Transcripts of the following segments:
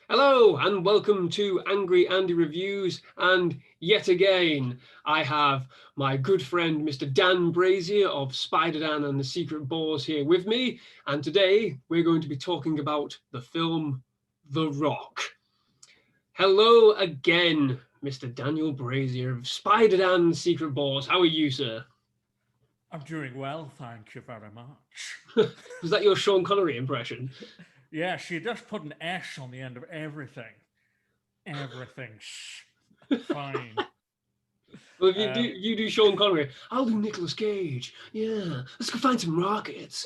Hello and welcome to Angry Andy Reviews, and yet again I have my good friend Mr. Dan Brazier of Spider-Dan and the Secret Boars here with me, and today we're going to be talking about the film The Rock. Hello again, Mr. Daniel Brazier of Spider-Dan and the Secret Boars. How are you, sir? I'm doing well, thank you very much. Was that your Sean Connery impression? Yeah, she just put an S on the end of everything. Everything's fine. Well, if you do Um, you do Sean Connery, I'll do Nicolas Cage. Yeah, let's go find some rockets.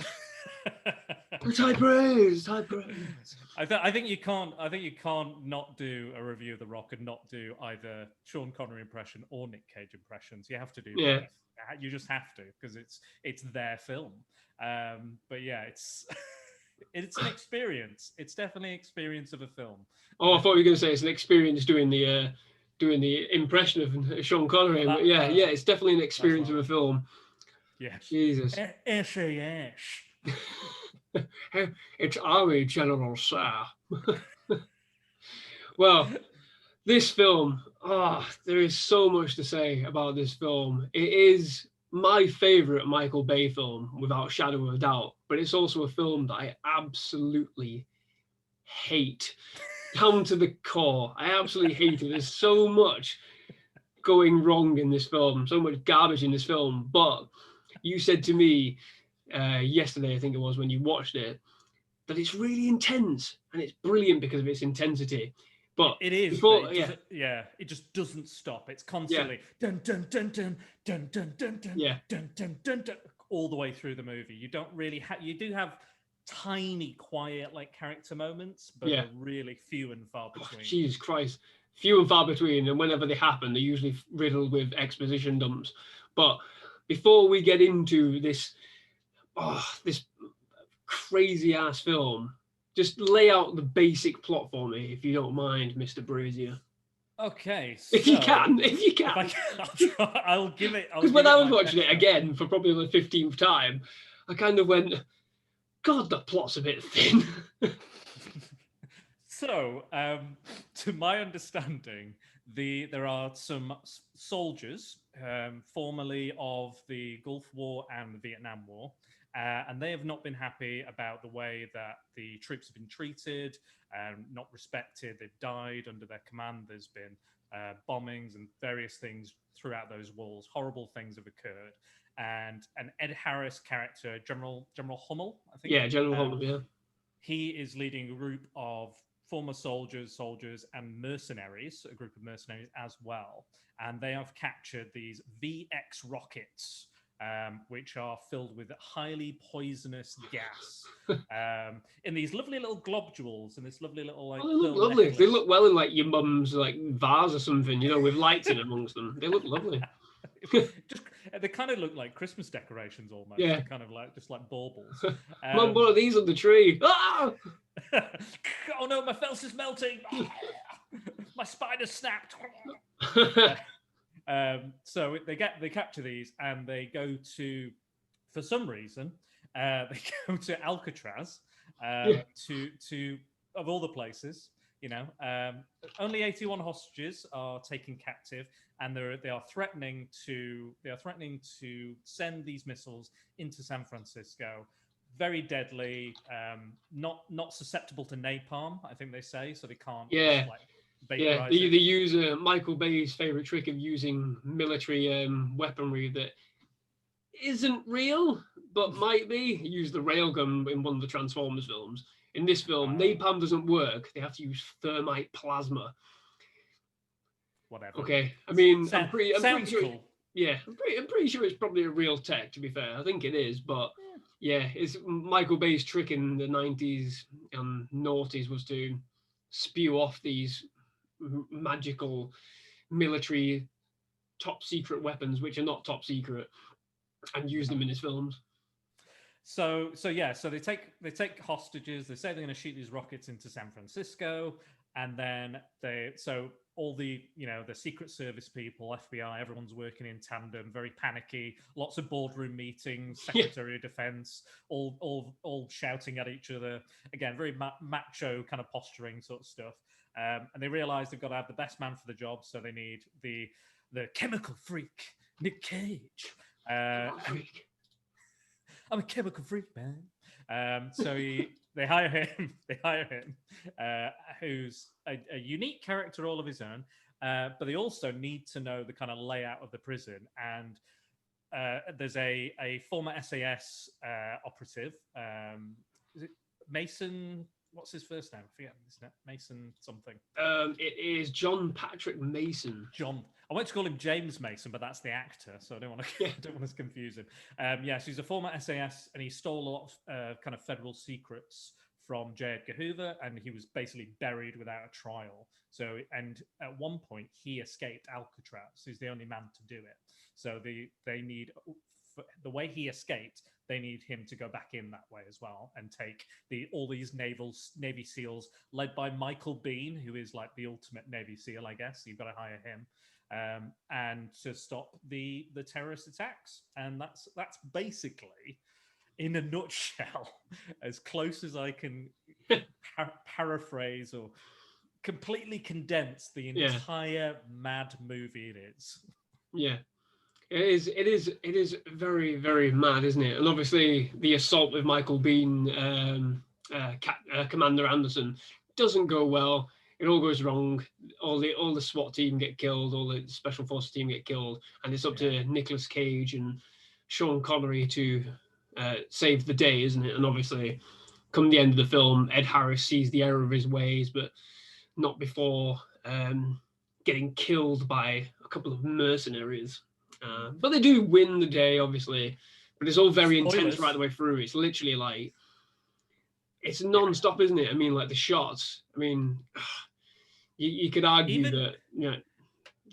High praise, high praise. I think you can't. I think you can't not do a review of The Rock and not do either Sean Connery impression or Nick Cage impressions. You have to do Yeah. both. You just have to because it's their film. But yeah, it's it's an experience. It's definitely an experience of a film. Oh, I thought you were going to say it's an experience doing the impression of Sean Connery. But yeah, That's yeah, it's definitely an that's experience right. of a film. Yes. Jesus. SAS. It's Ari General, sir. Well, this film, there is so much to say about this film. It is my favorite Michael Bay film, without shadow of a doubt. But it's also a film that I absolutely hate, down to the core. I absolutely hate it. There's so much going wrong in this film, so much garbage in this film. But you said to me yesterday, I think it was, when you watched it, that it's really intense and it's brilliant because of its intensity. But It is, but before, it yeah, doesn't. Yeah, it just doesn't stop. It's yeah, constantly dun dun dun dun dun dun dun dun yeah. dun dun dun dun all the way through the movie. You don't really have. You do have tiny, quiet, like character moments, but Yeah. they're really few and far Oh, between. Jesus Christ. Few and far between, and whenever they happen, they're usually riddled with exposition dumps. But before we get into this crazy ass film, just lay out the basic plot for me, if you don't mind, Mr. Brazier. Okay, If you so can, if you if I can. can, I'll try. I'll give it. I'll Because when give I it was my watching best it shot. again for probably the 15th time, I kind of went, God, the plot's a bit thin. So, to my understanding, there are some soldiers, formerly of the Gulf War and the Vietnam War, and they have not been happy about the way that the troops have been treated, not respected. They've died under their command. There's been bombings and various things throughout those wars. Horrible things have occurred, and an Ed Harris character, General Hummel, I think. Yeah, General Holmes, yeah. He is leading a group of former soldiers, and mercenaries, a group of mercenaries as well. And they have captured these VX rockets, which are filled with highly poisonous gas in these lovely little globules and this lovely little like Oh, they look pearl lovely. They necklace. look well in like your mum's like vase or something, with lights in amongst them. They look lovely. Just they kind of look like Christmas decorations almost. Yeah. They're kind of like just like baubles. Mum, what are these on the tree? Ah! Oh no, my felt is melting. My spider snapped. So they capture these and they go to, for some reason, they go to Alcatraz Yeah. to of all the places. Only 81 hostages are taken captive, and they are threatening to send these missiles into San Francisco. Very deadly, not susceptible to napalm, I think they say, so they can't Yeah. just like Yeah. vaporize They it. use Michael Bay's favorite trick of using military weaponry that isn't real, but might be. He used the railgun in one of the Transformers films. In this film, Uh, napalm doesn't work. They have to use thermite plasma. Whatever. Okay, I mean, I'm pretty Sounds sure. cool. Yeah, I'm pretty sure it's probably a real tech. To be fair, I think it is, but yeah, it's Michael Bay's trick in the '90s and noughties was to spew off these magical military top secret weapons, which are not top secret, and use them in his films. So they take hostages. They say they're going to shoot these rockets into San Francisco. and then so all the the Secret Service people, FBI, everyone's working in tandem, very panicky, lots of boardroom meetings, Secretary of Defense, all shouting at each other, again, very macho kind of posturing sort of stuff. And they realize they've got to have the best man for the job, so they need the chemical freak, Nick Cage. Freak. I'm a chemical freak, man. So they hire him. They hire him, who's a unique character all of his own. But they also need to know the kind of layout of the prison. And there's a former SAS operative. Is it Mason? What's his first name? I forget. Isn't it Mason something? It is John Patrick Mason. John. I want to call him James Mason, but that's the actor, so I don't want to confuse him. So he's a former SAS, and he stole a lot of kind of federal secrets from J. Edgar Hoover, and he was basically buried without a trial. So, and at one point, he escaped Alcatraz. He's the only man to do it. So they need, the way he escaped, they need him to go back in that way as well and take all these Navy SEALs led by Michael Biehn, who is like the ultimate Navy SEAL, I guess. You've got to hire him. And to stop the terrorist attacks. And that's basically, in a nutshell, as close as I can paraphrase or completely condense the entire mad movie it is. Yeah. It is very, very mad, isn't it? And obviously the assault with Michael Biehn, Commander Anderson, doesn't go well. It all goes wrong. All the SWAT team get killed. All the special forces team get killed, and it's up to Nicolas Cage and Sean Connery to save the day, isn't it? And obviously, come the end of the film, Ed Harris sees the error of his ways, but not before getting killed by a couple of mercenaries. But they do win the day, obviously. But it's all very intense right the way through. It's literally like, it's non-stop, isn't it? I mean, like the shots. I mean, you could argue that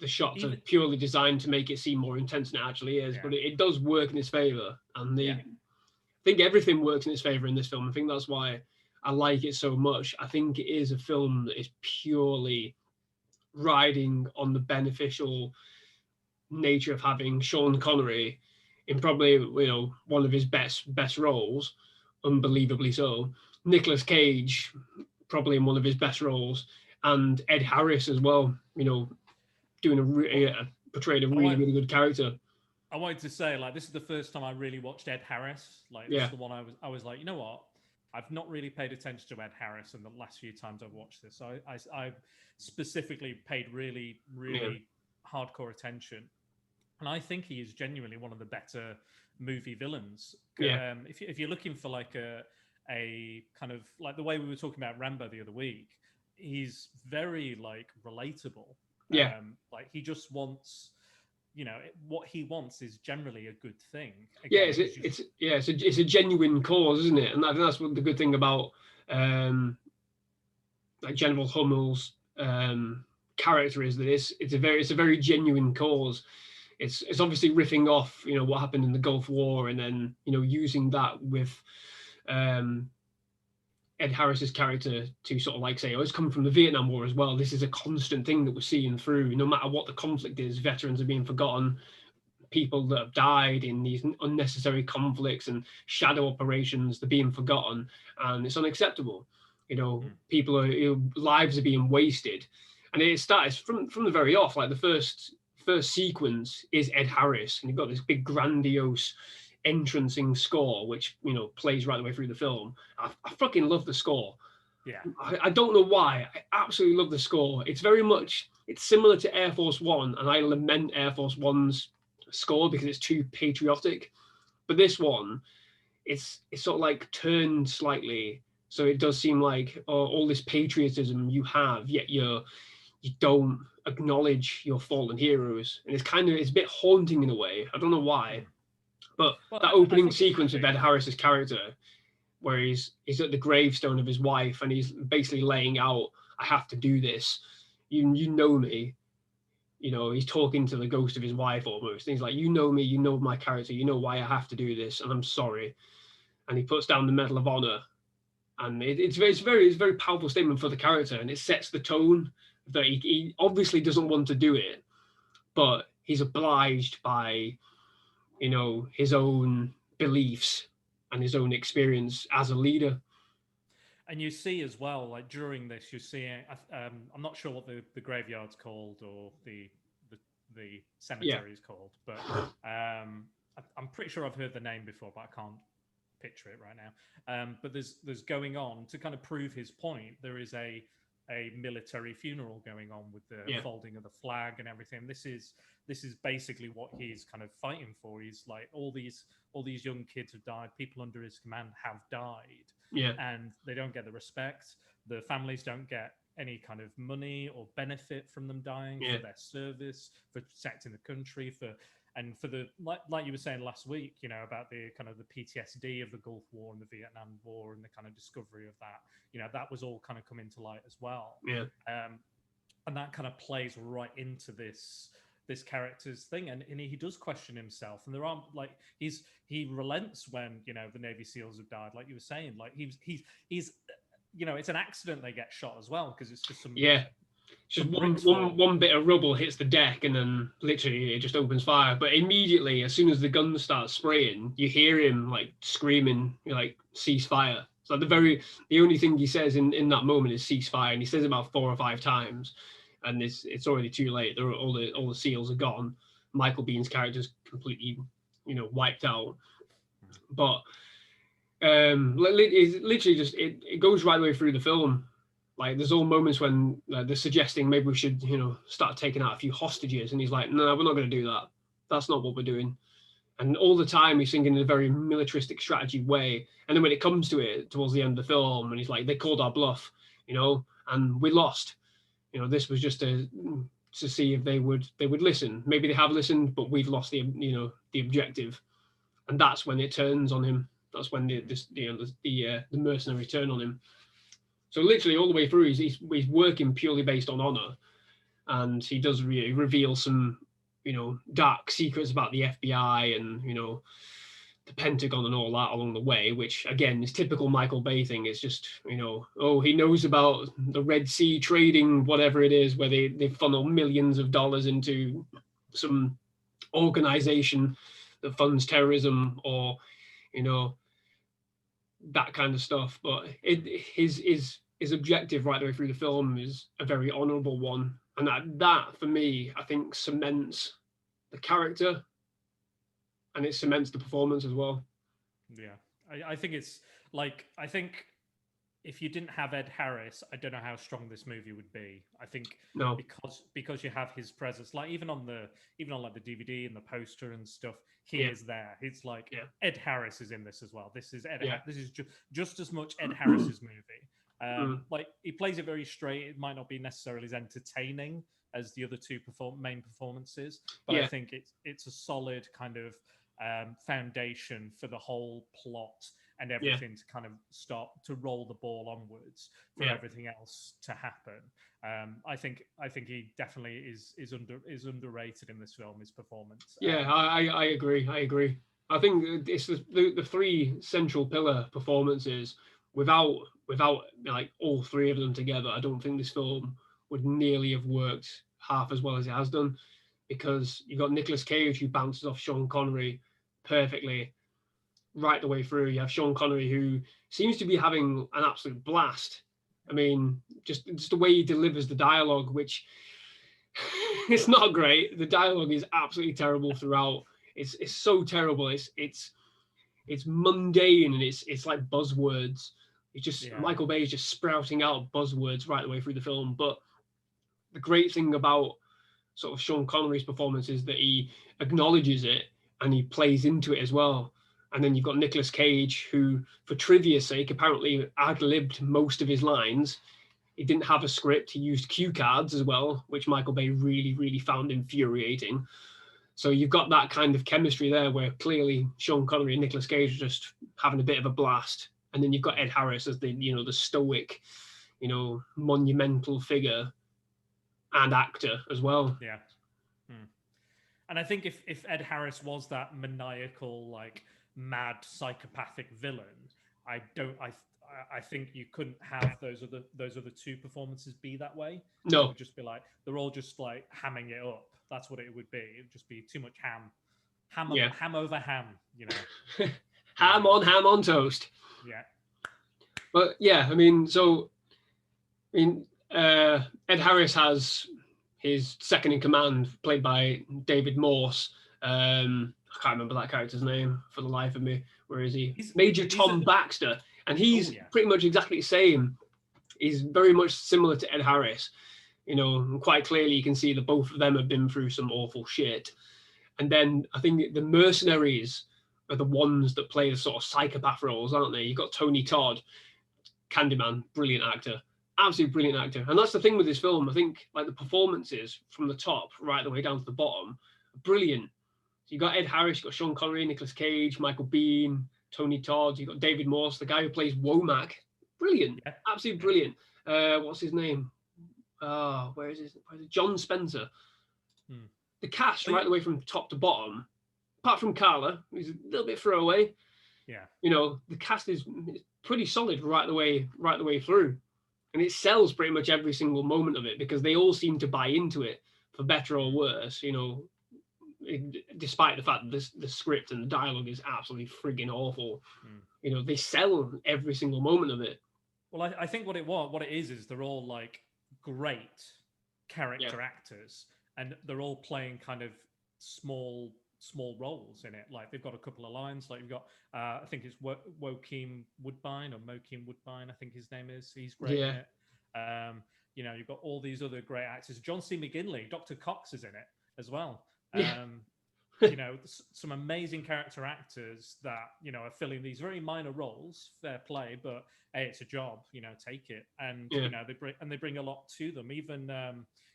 the shots are purely designed to make it seem more intense than it actually is, but it does work in its favor. And I think everything works in its favor in this film. I think that's why I like it so much. I think it is a film that is purely riding on the beneficial nature of having Sean Connery in probably one of his best roles, unbelievably so. Nicolas Cage probably in one of his best roles, and Ed Harris as well. Doing portrayed a really good character. I wanted to say, like, this is the first time I really watched Ed Harris. Like, this is the one I was like, you know what? I've not really paid attention to Ed Harris in the last few times I've watched this. So I specifically paid really hardcore attention. And I think he is genuinely one of the better movie villains. Yeah. If you're looking for like a kind of like the way we were talking about Rambo the other week, he's very like relatable. Yeah. Like he just wants, what he wants is generally a good thing. Again, it's a genuine cause, isn't it? And I think that's what the good thing about like General Hummel's character is, that it's a very genuine cause. It's obviously riffing off, what happened in the Gulf War, and then, using that with Ed Harris's character to sort of like say, it's coming from the Vietnam War as well. This is a constant thing that we're seeing through. No matter what the conflict is, veterans are being forgotten. People that have died in these unnecessary conflicts and shadow operations, they're being forgotten, and it's unacceptable. People lives are being wasted, and it starts from the very off. Like the first sequence is Ed Harris, and you've got this big grandiose entrancing score, which plays right the way through the film. I fucking love the score. Yeah, I don't know why. I absolutely love the score. It's similar to Air Force One, and I lament Air Force One's score because it's too patriotic. But this one, it's sort of like turned slightly, so it does seem like all this patriotism you have, yet you don't acknowledge your fallen heroes, and it's a bit haunting in a way. I don't know why. But that opening sequence of Ed Harris's character, where he's at the gravestone of his wife and he's basically laying out, I have to do this. You know me. He's talking to the ghost of his wife almost. And he's like, you know me, you know my character, you know why I have to do this, and I'm sorry. And he puts down the Medal of Honor, and it's very powerful statement for the character, and it sets the tone that he obviously doesn't want to do it, but he's obliged by his own beliefs and his own experience as a leader. And you see as well, like during this, you're seeing. I'm not sure what the graveyard's called or the, the Yeah, cemetery is called, but I'm pretty sure I've heard the name before, but I can't picture it right now. But there's going on to kind of prove his point. There is a military funeral going on with the yeah, folding of the flag and everything. This is basically what he's kind of fighting for. He's like all these young kids have died. People under his command have died, yeah, and they don't get the respect. The families don't get any kind of money or benefit from them dying yeah, for their service, for protecting the country, for the like you were saying last week, about the kind of the PTSD of the Gulf War and the Vietnam War and the kind of discovery of that. That was all kind of come into light as well. yeah, And that kind of plays right into this character's thing, and he does question himself, and there aren't like he relents when the Navy SEALs have died, like you were saying, like he's it's an accident they get shot as well, because it's just yeah. Just some one, bricks one, fall. one bit of rubble hits the deck, and then literally it just opens fire. But immediately, as soon as the gun starts spraying, you hear him like screaming, like cease fire. So the only thing he says in that moment is cease fire, and he says it about 4 or 5 times, and it's already too late. All the SEALs are gone. Michael Bean's character's completely, wiped out. But it's literally just it goes right the way through the film. Like there's all moments when they're suggesting maybe we should start taking out a few hostages, and he's like, no, we're not going to do that. That's not what we're doing. And all the time he's thinking in a very militaristic strategy way. And then when it comes to it towards the end of the film, and he's like, they called our bluff, and we lost. This was just to see if they would listen. Maybe they have listened, but we've lost the objective. And that's when it turns on him. That's when the mercenary turn on him. So literally all the way through, he's working purely based on honor, and he does really reveal some dark secrets about the FBI and the Pentagon and all that along the way, which again is typical Michael Bay thing. It's just oh, he knows about the Red Sea trading, whatever it is, where they funnel millions of dollars into some organization that funds terrorism, or you know that kind of stuff. But his objective right the way through the film is a very honourable one, and that for me, I think cements the character, and it cements the performance as well. Yeah, I think it's like I think if you didn't have Ed Harris, I don't know how strong this movie would be. I think No, because you have his presence, like even on like the DVD and the poster and stuff, he yeah, is there. It's like yeah, Ed Harris is in this as well. This is yeah, This is just as much Ed Harris's movie. mm, Like he plays it very straight. It might not be necessarily as entertaining as the other two main performances, but I yeah, think it's a solid kind of foundation for the whole plot and yeah, everything to kind of start to roll the ball onwards for yeah. everything else to happen. I think he definitely is underrated in this film. His performance. Yeah, I agree. I agree. I think it's the three central pillar performances. Without like all three of them together, I don't think this film would nearly have worked half as well as it has done. Because you got Nicolas Cage who bounces off Sean Connery perfectly right the way through. You have Sean Connery who seems to be having an absolute blast. I mean, just the way he delivers the dialogue, which it's not great. The dialogue is absolutely terrible throughout. It's so terrible. It's mundane, and it's like buzzwords. It's just Yeah, Michael Bay is just sprouting out buzzwords right the way through the film. But the great thing about sort of Sean Connery's performance is that he acknowledges it and he plays into it as well. And then you've got Nicolas Cage, who, for trivia's sake, apparently ad-libbed most of his lines. He didn't have a script. He used cue cards as well, which Michael Bay really, really found infuriating. So you've got that kind of chemistry there where clearly Sean Connery and Nicolas Cage are just having a bit of a blast. And then you've got Ed Harris as the stoic, monumental figure and actor as well. yeah. Hmm. And I think if Ed Harris was that maniacal, like mad psychopathic villain, I don't. I think you couldn't have those other two performances be that way. It No. would just be like they're all just like hamming it up. That's what it would be. It would just be too much ham over ham. You know, ham on toast. Yeah. But yeah, I mean, Ed Harris has his second in command, played by David Morse. I can't remember that character's name for the life of me. Where is he? Major Tom Baxter. And he's pretty much exactly the same. He's very much similar to Ed Harris. You know, and quite clearly you can see that both of them have been through some awful shit. And then I think the mercenaries are the ones that play the sort of psychopath roles, aren't they? You've got Tony Todd, Candyman, brilliant actor. Absolutely brilliant actor. And that's the thing with this film. I think like the performances from the top right the way down to the bottom, brilliant. So you got Ed Harris, you got Sean Connery, Nicolas Cage, Michael Biehn, Tony Todd, you got David Morse, the guy who plays Womack. Brilliant. Yeah. Absolutely brilliant. What's his name? Where is it? John Spencer. The cast right the way from top to bottom, apart from Carla, who's a little bit throwaway. Yeah. You know, the cast is pretty solid right the way through. And it sells pretty much every single moment of it because they all seem to buy into it for better or worse, you know, despite the fact that the script and the dialogue is absolutely frigging awful. You know, they sell every single moment of it. Well, I think what it is they're all like great character actors, and they're all playing kind of small roles in it. Like they've got a couple of lines. Like you've got, I think it's Joaquin Woodbine, I think his name is. He's great in it. You know, you've got all these other great actors. John C. McGinley, Dr. Cox is in it as well. You know, some amazing character actors that, you know, are filling these very minor roles. Fair play, but hey, it's a job. You know, take it. And you know, they bring a lot to them. Even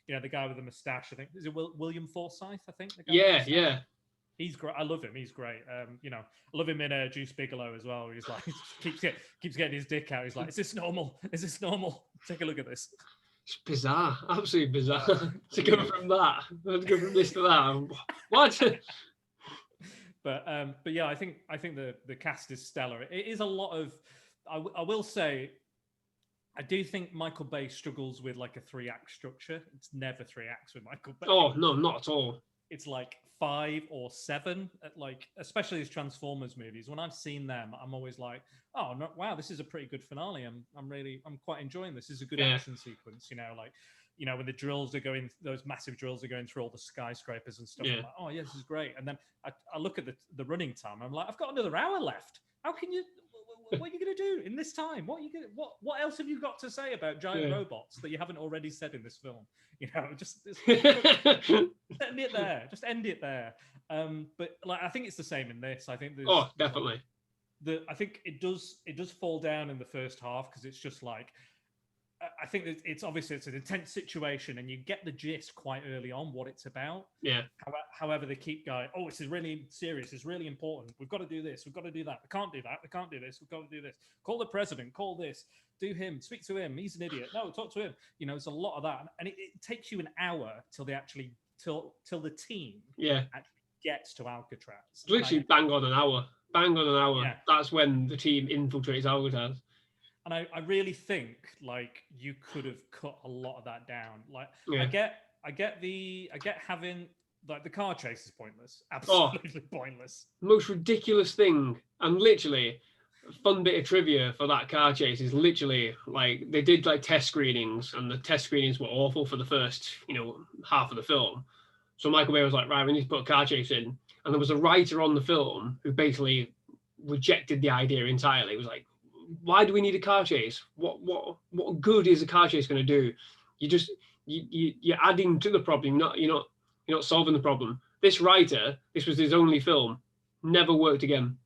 you know, the guy with the mustache. I think is it William Forsythe. I think. The guy He's great. I love him. He's great. You know, I love him in Juice Bigelow as well. Where he's like, keeps getting his dick out. He's like, "Is this normal? Is this normal? Take a look at this." It's bizarre, absolutely bizarre. To go from that, to go from this to that. What? But yeah, I think the cast is stellar. It is a lot of. I will say, I do think Michael Bay struggles with like a 3-act structure. It's never 3 acts with Michael Bay. Oh no, not at all. It's like 5 or 7, like especially these Transformers movies. When I've seen them, I'm always like, oh no, wow, this is a pretty good finale. I'm quite enjoying this. This is a good action sequence. You know, like, you know, when the drills are going, those massive drills are going through all the skyscrapers and stuff. I'm like, oh yeah, this is great. And then I look at the running time. I'm like, I've got another hour left. How can you? What are you going to do in this time? What else have you got to say about giant robots that you haven't already said in this film? You know, just end it there. Just end it there. But like, I think it's the same in this. I think there's definitely. I think it does fall down in the first half because it's just like, I think it's obviously it's an intense situation and you get the gist quite early on what it's about. Yeah. However, they keep going, oh, this is really serious. It's really important. We've got to do this. We've got to do that. We can't do that. We can't do this. We've got to do this. Call the president. Call this. Do him. Speak to him. He's an idiot. No, talk to him. You know, it's a lot of that. And it takes you an hour till they actually, till the team actually gets to Alcatraz. It's literally bang on an hour. Bang on an hour. Yeah. That's when the team infiltrates Alcatraz. And I really think like you could have cut a lot of that down. Like I get having like the car chase is pointless, absolutely pointless. Most ridiculous thing, and literally, a fun bit of trivia for that car chase is literally like they did like test screenings, and the test screenings were awful for the first half of the film. So Michael Bay was like, right, we need to put a car chase in, and there was a writer on the film who basically rejected the idea entirely. It was like, why do we need a car chase? What good is a car chase going to do? You're adding to the problem. You're not solving the problem. This writer, this was his only film, never worked again.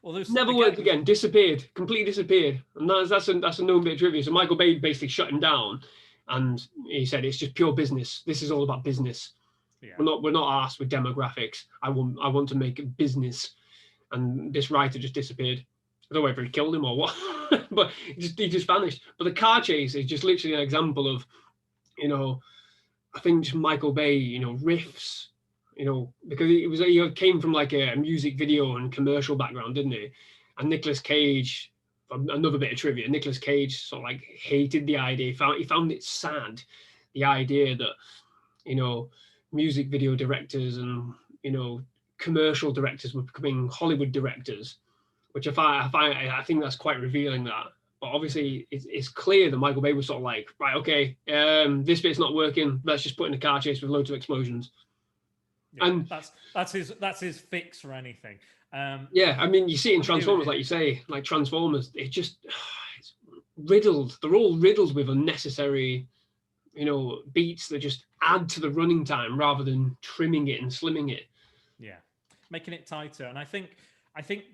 Well, never worked again. Disappeared. Completely disappeared. And that's a known bit of trivia. So Michael Bay basically shut him down, and he said it's just pure business. This is all about business. Yeah. We're not asked with demographics. I want to make a business, and this writer just disappeared. I don't know whether he killed him or what, but he just vanished. But the car chase is just literally an example of, I think just Michael Bay, riffs, because he came from like a music video and commercial background, didn't he? And Nicolas Cage another bit of trivia. Nicolas Cage sort of like hated the idea. He found it sad, the idea that music video directors and commercial directors were becoming Hollywood directors, which I think that's quite revealing that. But obviously, it's clear that Michael Bay was sort of like, right, okay, this bit's not working. Let's just put in a car chase with loads of explosions. Yeah, and that's his fix for anything. Yeah, I mean, you see it in Transformers, like you say, like Transformers, it's riddled. They're all riddled with unnecessary, beats that just add to the running time rather than trimming it and slimming it. Yeah, making it tighter. And I think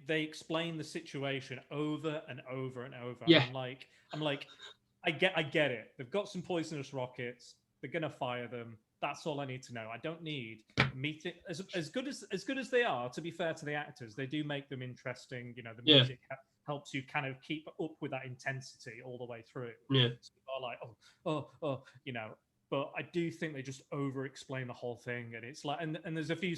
they explain the situation over and over and over. Yeah. I'm like, I get it. They've got some poisonous rockets. They're gonna fire them. That's all I need to know. I don't need meeting as good as they are. To be fair to the actors, they do make them interesting. The music helps you kind of keep up with that intensity all the way through. Yeah, so you are like, oh, But I do think they just over-explain the whole thing, and it's like, and there's a few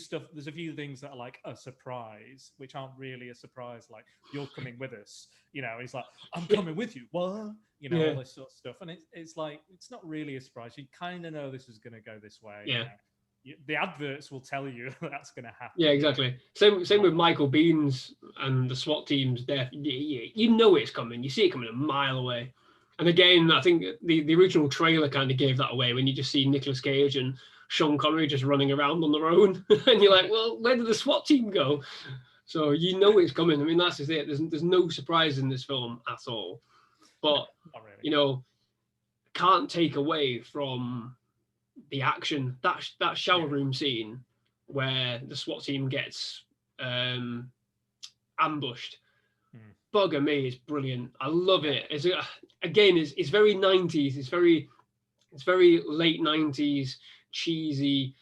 things that are like a surprise, which aren't really a surprise. Like, you're coming with us, He's like, I'm coming with you. What? All this sort of stuff, and it's like, it's not really a surprise. You kind of know this is going to go this way. Yeah. The adverts will tell you that's going to happen. Yeah, exactly. Same with Michael Bean's and the SWAT team's death. You know it's coming. You see it coming a mile away. And again, I think the original trailer kind of gave that away when you just see Nicolas Cage and Sean Connery just running around on their own. And you're like, well, where did the SWAT team go? So you know it's coming. I mean, that's just it. There's no surprise in this film at all. But, not really. Can't take away from the action. That shower room scene where the SWAT team gets ambushed. Bugger me, it's brilliant. I love it. It's very 90s. It's very late 90s, cheesy,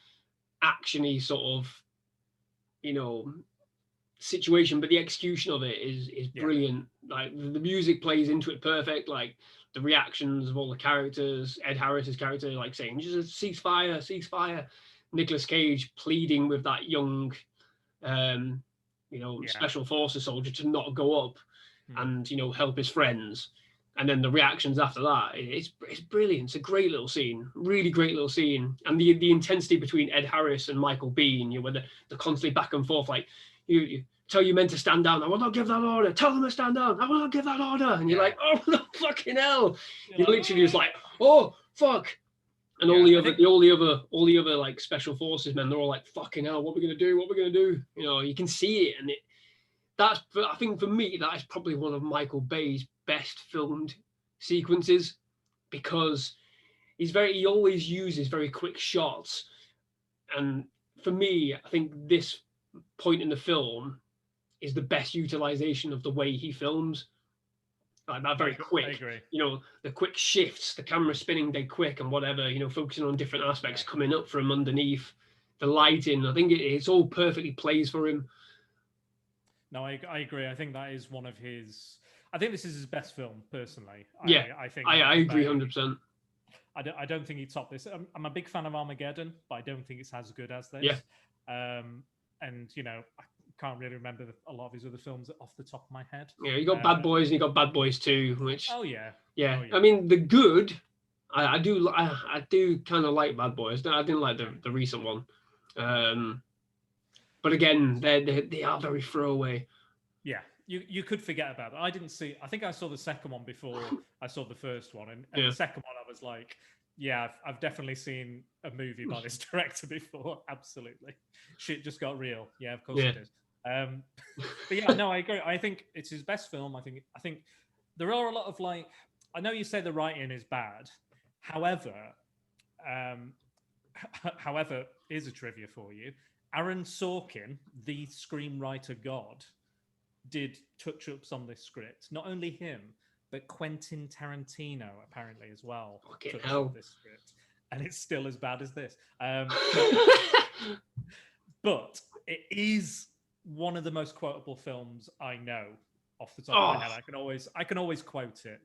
actiony sort of, situation. But the execution of it is brilliant. Like the music plays into it perfect. Like the reactions of all the characters. Ed Harris's character, like saying, "Just ceasefire." Nicolas Cage pleading with that young, special forces soldier to not go up and help his friends, and then the reactions after that, it's brilliant. It's a great little scene, really great little scene. And the intensity between Ed Harris and Michael Bean, where they're constantly back and forth, like, you tell your men to stand down, I will not give that order. Tell them to stand down, I will not give that order. And you're like, oh no, fucking hell. You're literally just like, oh fuck. And all the other like special forces men, they're all like, fucking hell, what are we gonna do? You can see it, and I think for me, that is probably one of Michael Bay's best filmed sequences, because he always uses very quick shots. And for me, I think this point in the film is the best utilization of the way he films. Like that very quick, I agree. The quick shifts, the camera spinning dead quick and whatever, focusing on different aspects coming up from underneath, the lighting. I think it's all perfectly plays for him. No, I agree. I think that is one of his. I think this is his best film, personally. Yeah, I think I agree 100%. I don't think he topped this. I'm a big fan of Armageddon, but I don't think it's as good as this. Yeah. And I can't really remember a lot of his other films off the top of my head. Yeah, you got Bad Boys and you got Bad Boys 2, which. Oh yeah. Yeah. I mean, the good. I do kind of like Bad Boys. I didn't like the recent one. But again, they are very throwaway. Yeah, you could forget about it. I think I saw the second one before I saw the first one, and the second one I was like, yeah, I've definitely seen a movie by this director before. Absolutely, shit just got real. Yeah, of course it did. But yeah, no, I agree. I think it's his best film. I think there are a lot of like. I know you say the writing is bad, however, here's a trivia for you. Aaron Sorkin, the screenwriter god, did touch-ups on this script. Not only him, but Quentin Tarantino apparently as well. Fucking hell. This script, and it's still as bad as this. But it is one of the most quotable films I know off the top of my head. I can always quote it.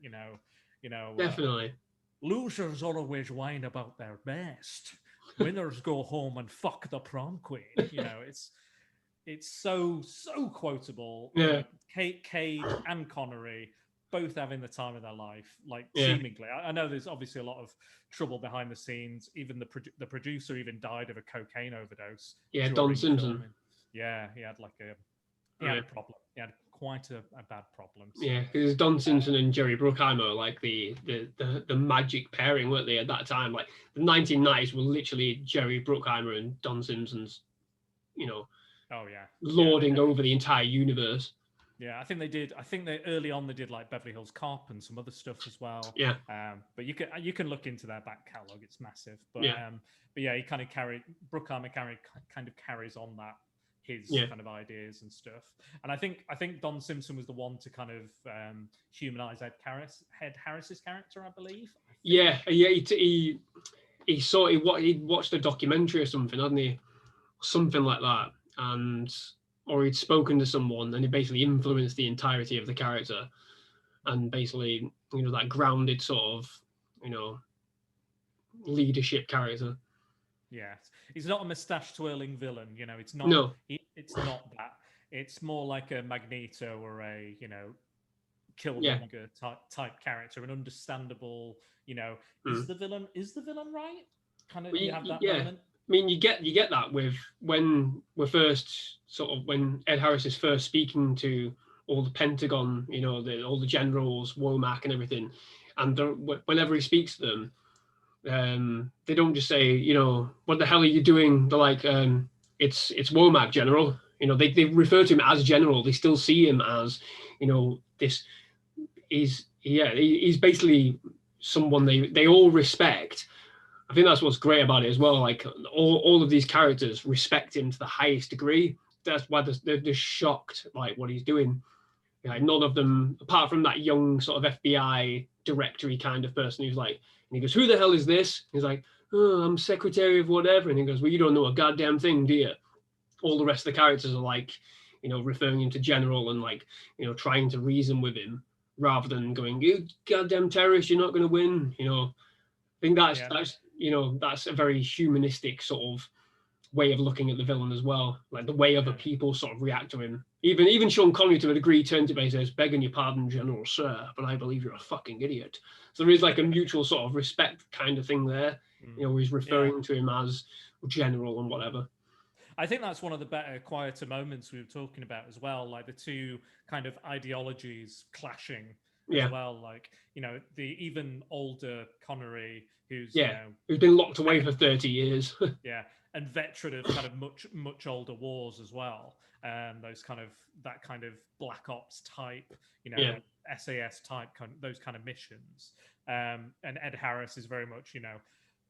Definitely. Losers always whine about their best. Winners go home and fuck the prom queen. It's so quotable. Yeah. Cage and Connery both having the time of their life, like Yeah. seemingly. I know there's obviously a lot of trouble behind the scenes. Even the producer even died of a cocaine overdose. Yeah, Don during Simpson. filming. Yeah, he had like he had a problem. He had quite a bad problem. So, Yeah, because Don Simpson and Jerry Bruckheimer, like the magic pairing, weren't they, at that time? Like the 1990s were literally Jerry Bruckheimer and Don Simpson's, you know, oh yeah, lording over the entire universe. Yeah, I think they did. I think they early on they did like Beverly Hills Cop and some other stuff as well. Yeah. But you can look into their back catalog; it's massive. But Yeah. But yeah, he kind of Bruckheimer kind of carries on that his kind of ideas and stuff. And I think Don Simpson was the one to kind of humanize Ed Harris's character, I believe. Yeah. He he'd watched a documentary or something, hadn't he? Something like that, or he'd spoken to someone, and he basically influenced the entirety of the character, and basically, that grounded sort of, leadership character. Yeah, he's not a mustache twirling villain. It's not. No, it's not that. It's more like a Magneto or a Killmonger type character, an understandable. Is the villain right? Kind of, you have that moment. I mean, you get that with when Ed Harris is first speaking to all the Pentagon, all the generals, Womack and everything, and whenever he speaks to them, they don't just say, what the hell are you doing? They're like, it's Womack, General. They refer to him as General. They still see him as, this. He's basically someone they all respect. I think that's what's great about it as well. Like all of these characters respect him to the highest degree. That's why they're just shocked, like what he's doing. Like none of them, apart from that young sort of FBI directory kind of person who's like, and he goes, "Who the hell is this?" He's like, "Oh, I'm secretary of whatever." And he goes, "Well, you don't know a goddamn thing, do you?" All the rest of the characters are like, referring him to General and like, trying to reason with him rather than going, "You goddamn terrorist, you're not going to win." I think that's a very humanistic sort of way of looking at the villain as well. Like the way other people sort of react to him. Even Sean Connery, to a degree, turns to him and says, "Begging your pardon, General, sir, but I believe you're a fucking idiot." So there is like a mutual sort of respect kind of thing there. Where he's referring to him as General and whatever. I think that's one of the better, quieter moments we were talking about as well. Like the two kind of ideologies clashing as well. Like, the even older Connery who's been locked away for 30 years. And veteran of kind of much older wars as well. That kind of Black Ops type, SAS type, those kind of missions. And Ed Harris is very much,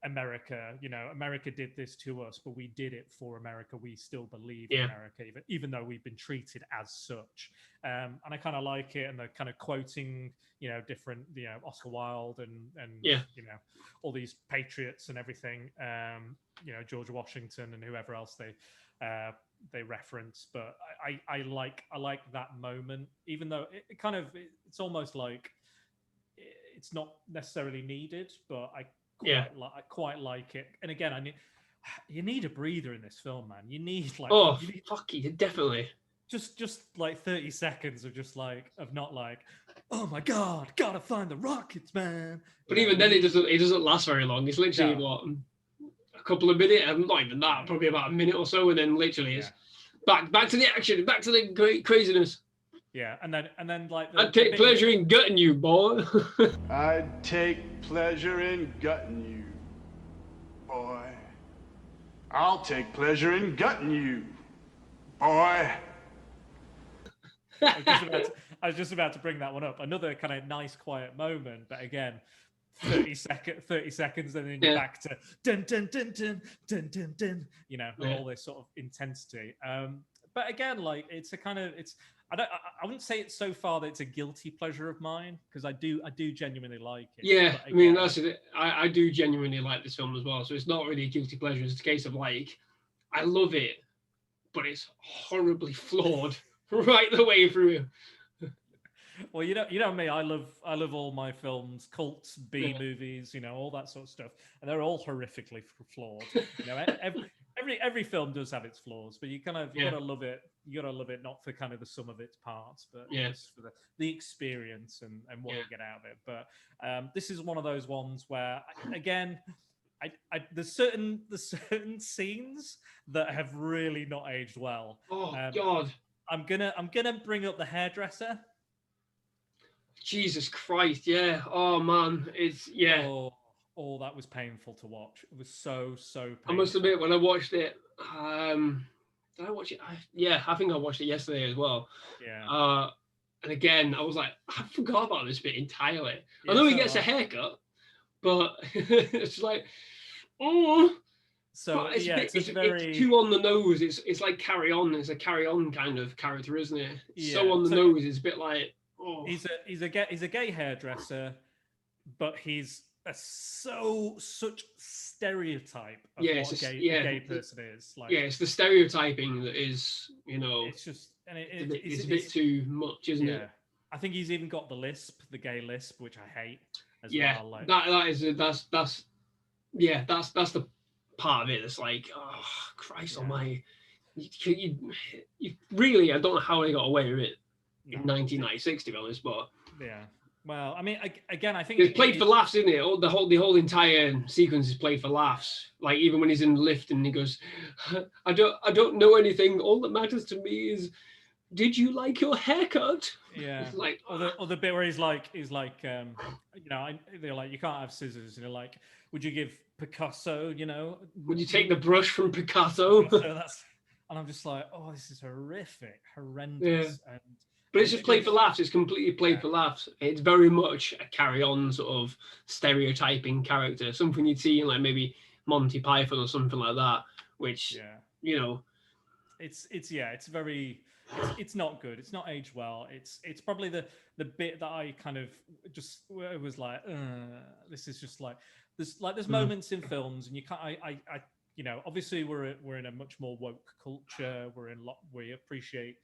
America, America did this to us, but we did it for America. We still believe in America, even though we've been treated as such. And I kind of like it, and they're kind of quoting, different, Oscar Wilde and all these patriots and everything. George Washington and whoever else they reference. But I like that moment, even though it's almost like it's not necessarily needed, but I quite like it. And again, you need a breather in this film, man. You need fuck you, definitely. Just like 30 seconds of not like, oh my god, gotta find the rockets, man. But even then, it doesn't last very long. It's literally a couple of minutes, not even that, probably about a minute or so, and then literally it's back to the action, back to the craziness. Yeah, and then like I'd take pleasure in gutting you, boy. I'd take pleasure in gutting you, boy. I'll take pleasure in gutting you, boy. I was just about to bring that one up. Another kind of nice, quiet moment, but again, 30 seconds, and then you're back to dun dun dun dun dun dun dun. All this sort of intensity. But again, like it's I wouldn't say it's so far that it's a guilty pleasure of mine, because I do genuinely like it. Yeah, again, I mean that's it. I do genuinely like this film as well. So it's not really a guilty pleasure. It's a case of like, I love it, but it's horribly flawed right the way through. Well, you know me. I love all my films, cults, B movies, all that sort of stuff, and they're all horrifically flawed. Every every film does have its flaws, but you Yeah. gotta love it. You gotta love it not for kind of the sum of its parts, but Yeah. just for the experience and what Yeah. you get out of it. But this is one of those ones where again. There's certain scenes that have really not aged well. Oh God. I'm gonna bring up the hairdresser. Jesus Christ, yeah. Oh man, it's yeah. Oh, that was painful to watch. It was so painful. I must admit, when I watched it, did I watch it? Yeah, I think I watched it yesterday as well. Yeah. And again, I was like, I forgot about this bit entirely. Yeah, I know he so gets a I- haircut, but it's like, oh, So it's, yeah, it's too on the nose. It's like Carry On. It's a Carry On kind of character, isn't it? It's so on the nose. It's a bit like, oh. He's a gay hairdresser, but he's such stereotype of what a gay person is. Like, yeah, it's the stereotyping that is, it's just and it's a bit too much, isn't it? I think he's even got the lisp, the gay lisp, which I hate as well. Like, that's the part of it that's like, oh Christ almighty. You really, I don't know how they got away with it in 1996, to be honest, but yeah. Well, I mean, again, I think it's played for laughs, isn't it? The whole entire sequence is played for laughs. Like even when he's in the lift and he goes, I don't know anything. All that matters to me is, did you like your haircut? Yeah. It's like, or the bit where he's like, they're like, you can't have scissors. And they're like, would you give Picasso, would you take the brush from Picasso? And I'm just like, oh, this is horrendous. Yeah. But it's just played for laughs. It's completely played for laughs. It's very much a Carry-On sort of stereotyping character, something you'd see in like maybe Monty Python or something like that. Which it's not good. It's not aged well. It's probably the bit that I kind of just was like, this is just like there's moments in films and you can't. I obviously we're in a much more woke culture. We appreciate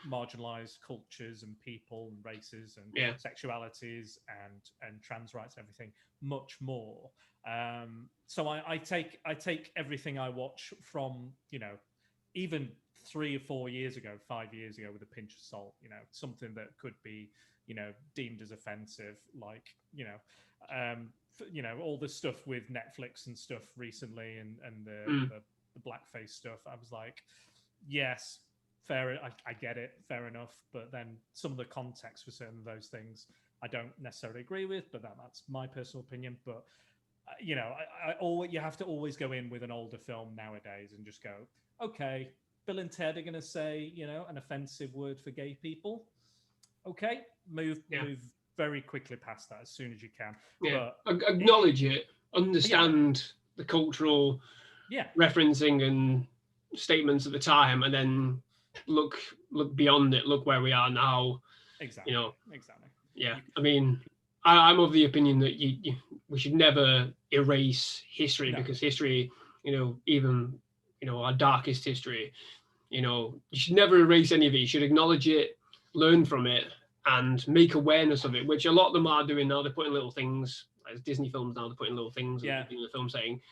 marginalized cultures and people and races and sexualities and trans rights and everything much more. So I take everything I watch from even 3 or 4 years ago, 5 years ago with a pinch of salt. Something that could be deemed as offensive, like all the stuff with Netflix and stuff recently and the blackface stuff. I was like, yes, fair. I get it, fair enough. But then some of the context for certain of those things I don't necessarily agree with. But that's my personal opinion. But you have to always go in with an older film nowadays and just go, okay, Bill and Ted are going to say an offensive word for gay people. Okay, move very quickly past that as soon as you can. Yeah, but acknowledge it, understand the cultural referencing and statements at the time, and then look beyond it. Look where we are now. Exactly. Exactly. Yeah, I mean, I'm of the opinion that we should never erase history because history, even our darkest history, you should never erase any of it. You should acknowledge it, learn from it, and make awareness of it, which a lot of them are doing now. They're putting little things, as Disney films now, they're putting little things in the film saying,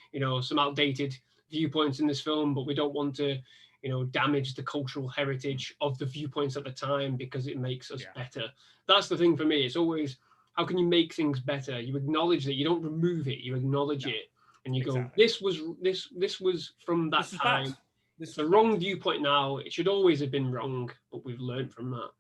some outdated viewpoints in this film, but we don't want to, damage the cultural heritage of the viewpoints at the time because it makes us better. That's the thing for me. It's always, how can you make things better? You acknowledge that. You don't remove it. You acknowledge it, and you go, this was from that time. This is the wrong viewpoint now. It should always have been wrong, but we've learned from that.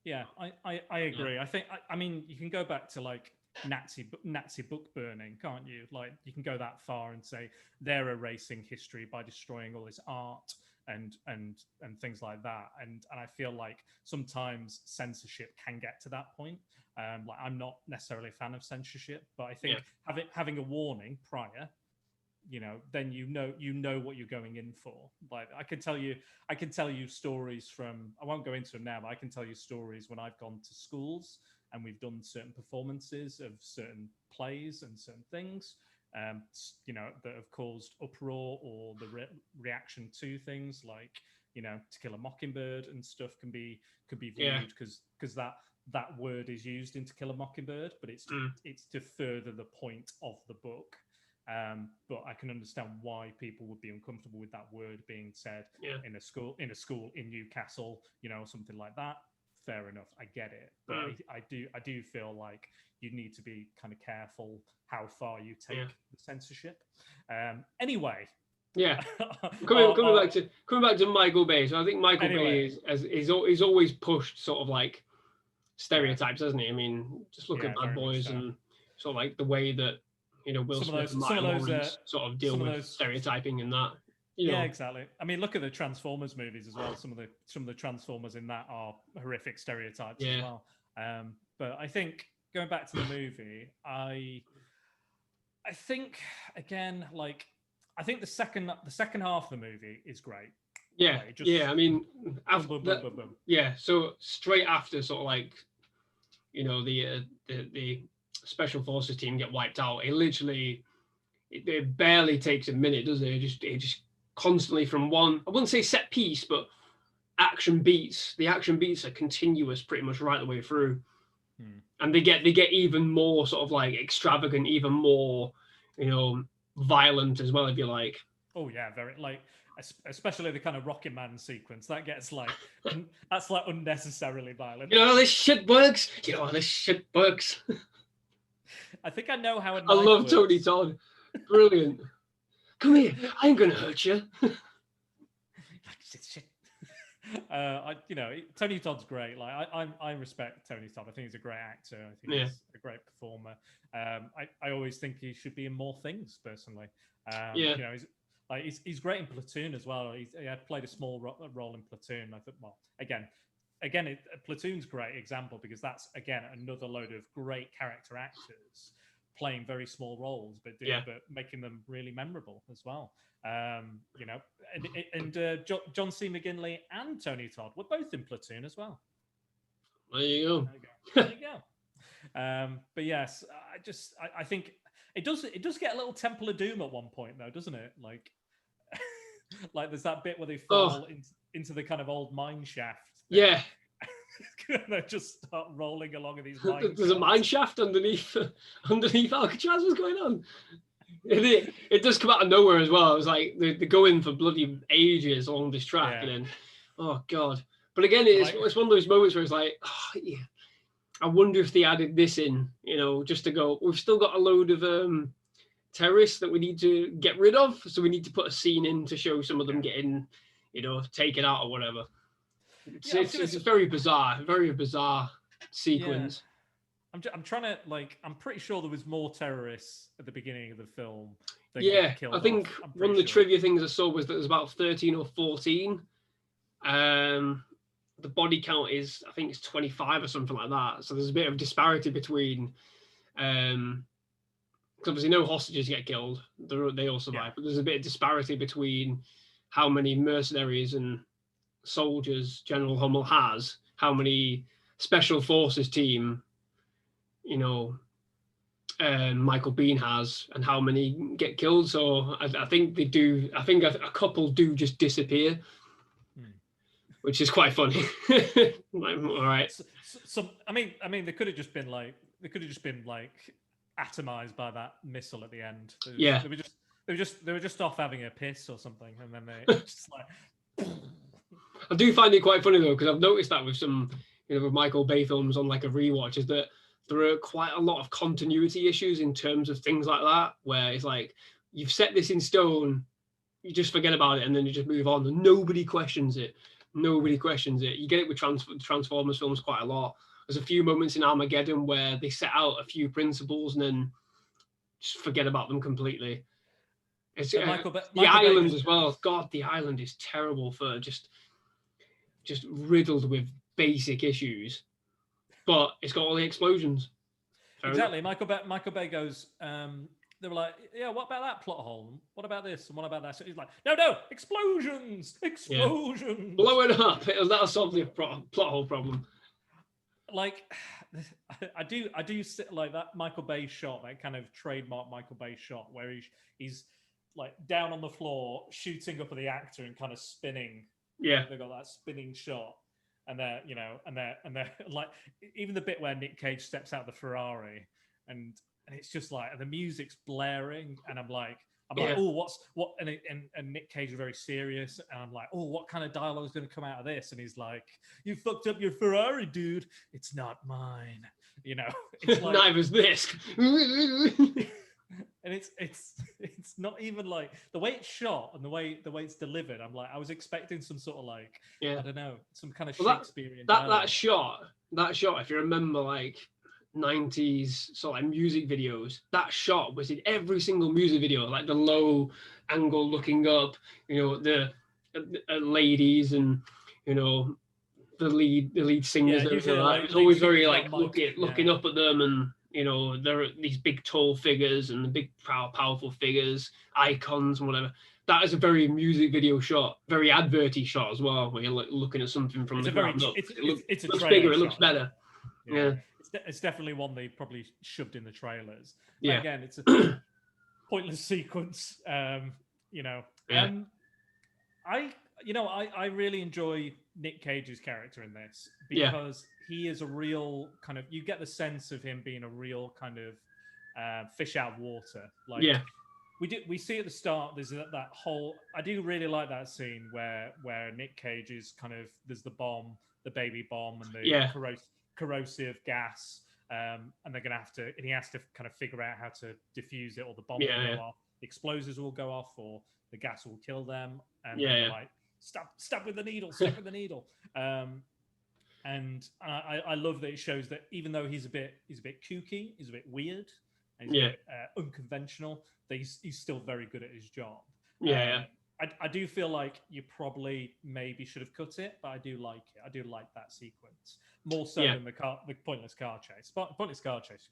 Yeah, I agree. I mean, you can go back to like Nazi book burning, can't you? Like you can go that far and say they're erasing history by destroying all this art and things like that. And I feel like sometimes censorship can get to that point. Like I'm not necessarily a fan of censorship, but I think having a warning prior, then you know what you're going in for. Like I can tell you stories from, I won't go into them now, but I can tell you stories when I've gone to schools and we've done certain performances of certain plays and certain things, that have caused uproar or the reaction to things like, To Kill a Mockingbird and stuff could be viewed because that word is used in To Kill a Mockingbird, but it's to further the point of the book. But I can understand why people would be uncomfortable with that word being said in a school in Newcastle, something like that. Fair enough, I get it, but I do feel like you need to be kind of careful how far you take the censorship. Anyway. Yeah, coming back to Michael Bay. So I think Michael Bay is always pushed sort of like stereotypes, hasn't he? I mean, just look at Bad Boys and sort of like the way that Will Smith and Martin Lawrence sort of deal with stereotyping and that. Yeah, exactly. I mean, look at the Transformers movies as well. Some of the Transformers in that are horrific stereotypes as well. But I think going back to the movie, I think again, like. I think the second half of the movie is great. Yeah, I mean, so straight after sort of like, the special forces team get wiped out, it barely takes a minute, does it? It just constantly from one, I wouldn't say set piece, but action beats. The action beats are continuous pretty much right the way through, and they get even more sort of like extravagant, even more, violent as well, if you like. Oh yeah, very, like, especially the kind of Rocket Man sequence that gets like that's like unnecessarily violent. This shit works. This shit works. I think I know how. I love Tony Todd. Brilliant. Come here. I ain't gonna hurt you. Tony Todd's great. Like I respect Tony Todd. I think he's a great actor. I think he's a great performer. I always think he should be in more things personally. He's great in Platoon as well. He had played a small role in Platoon. I thought, well, again, Platoon's a great example because that's again another load of great character actors playing very small roles, but making them really memorable as well. John C. McGinley and Tony Todd were both in Platoon as well. There you go. There you go. But yes, I think it does get a little Temple of Doom at one point though, doesn't it? Like, like there's that bit where they fall into the kind of old mine shaft. Yeah. They just start rolling along in these mine There's a mine shaft underneath Alcatraz. What's going on? It does come out of nowhere as well. It was like they go in for bloody ages along this track, and then, oh god! But again, it's one of those moments where it's like, I wonder if they added this in, just to go. We've still got a load of terrorists that we need to get rid of, so we need to put a scene in to show some of them getting, taken out or whatever. It's very bizarre sequence. Yeah. I'm trying to I'm pretty sure there was more terrorists at the beginning of the film. I think one of the trivia things I saw was that there's about 13 or 14. The body count is, I think it's 25 or something like that. So there's a bit of disparity between, because obviously no hostages get killed. They all survive, but there's a bit of disparity between how many mercenaries and soldiers General Hummel has, how many special forces team Michael Biehn has, and how many get killed. So I think they do. I think a couple do just disappear, which is quite funny. All right. So I mean, they could have just been atomized by that missile at the end. They were just off having a piss or something, and then they just like. I do find it quite funny though, because I've noticed that with some, with Michael Bay films on like a rewatch, is that there are quite a lot of continuity issues in terms of things like that, where it's like you've set this in stone, you just forget about it, and then you just move on, and nobody questions it. You get it with Transformers films quite a lot. There's a few moments in Armageddon where they set out a few principles and then just forget about them completely. It's the island as well. God, the island is terrible for just riddled with basic issues, but it's got all the explosions. Exactly. Michael Bay goes, they were like, yeah, what about that plot hole? What about this? And what about that? So he's like, no, explosions. Yeah. Blow it up. That'll solve the plot hole problem. Like, I do like that Michael Bay shot, that kind of trademark Michael Bay shot, where he's like down on the floor shooting up at the actor and kind of spinning. Yeah, they got that spinning shot, and they're like, even the bit where Nick Cage steps out of the Ferrari and and it's just like the music's blaring, and I'm like, Yeah. oh, and Nick Cage is very serious, and I'm like, oh, what kind of dialogue is going to come out of this? And he's like, you fucked up your Ferrari, dude. It's not mine. You know, it's like, neither's this. and it's not even like the way it's shot and the way it's delivered. I'm like, I was expecting some sort of like, I don't know, some kind of Shakespearean dialogue. That shot, if you remember, like 90s sort of like music videos, that shot was in every single music video, like the low angle looking up, you know, the ladies and, you know, the lead singers. Yeah, usually like, it's always very like looking up at them, and you know, there are these big tall figures and the big powerful figures, icons and whatever. That is a very music video shot, very adverty shot as well, where you're like looking at something from the ground up. It looks bigger, it looks better. Yeah. It's definitely one they probably shoved in the trailers. But yeah. Again, it's a pointless sequence. You know. Yeah. I really enjoy Nick Cage's character in this because he is a real kind of, you get the sense of him being a real kind of fish out of water. Like, we see at the start, there's that whole, I do really like that scene where Nick Cage is kind of, there's the bomb, the baby bomb, and the corrosive gas, and they're gonna have to, and he has to kind of figure out how to diffuse it, or the bomb will go off, the explosives will go off, or the gas will kill them, and they're like, stab with the needle, stick with the needle. And I love that it shows that even though he's a bit kooky, he's a bit weird, and he's a bit unconventional, that he's still very good at his job. I do feel like you probably maybe should have cut it, but I do like it. I do like that sequence more so than the pointless car chase. Pointless car chase,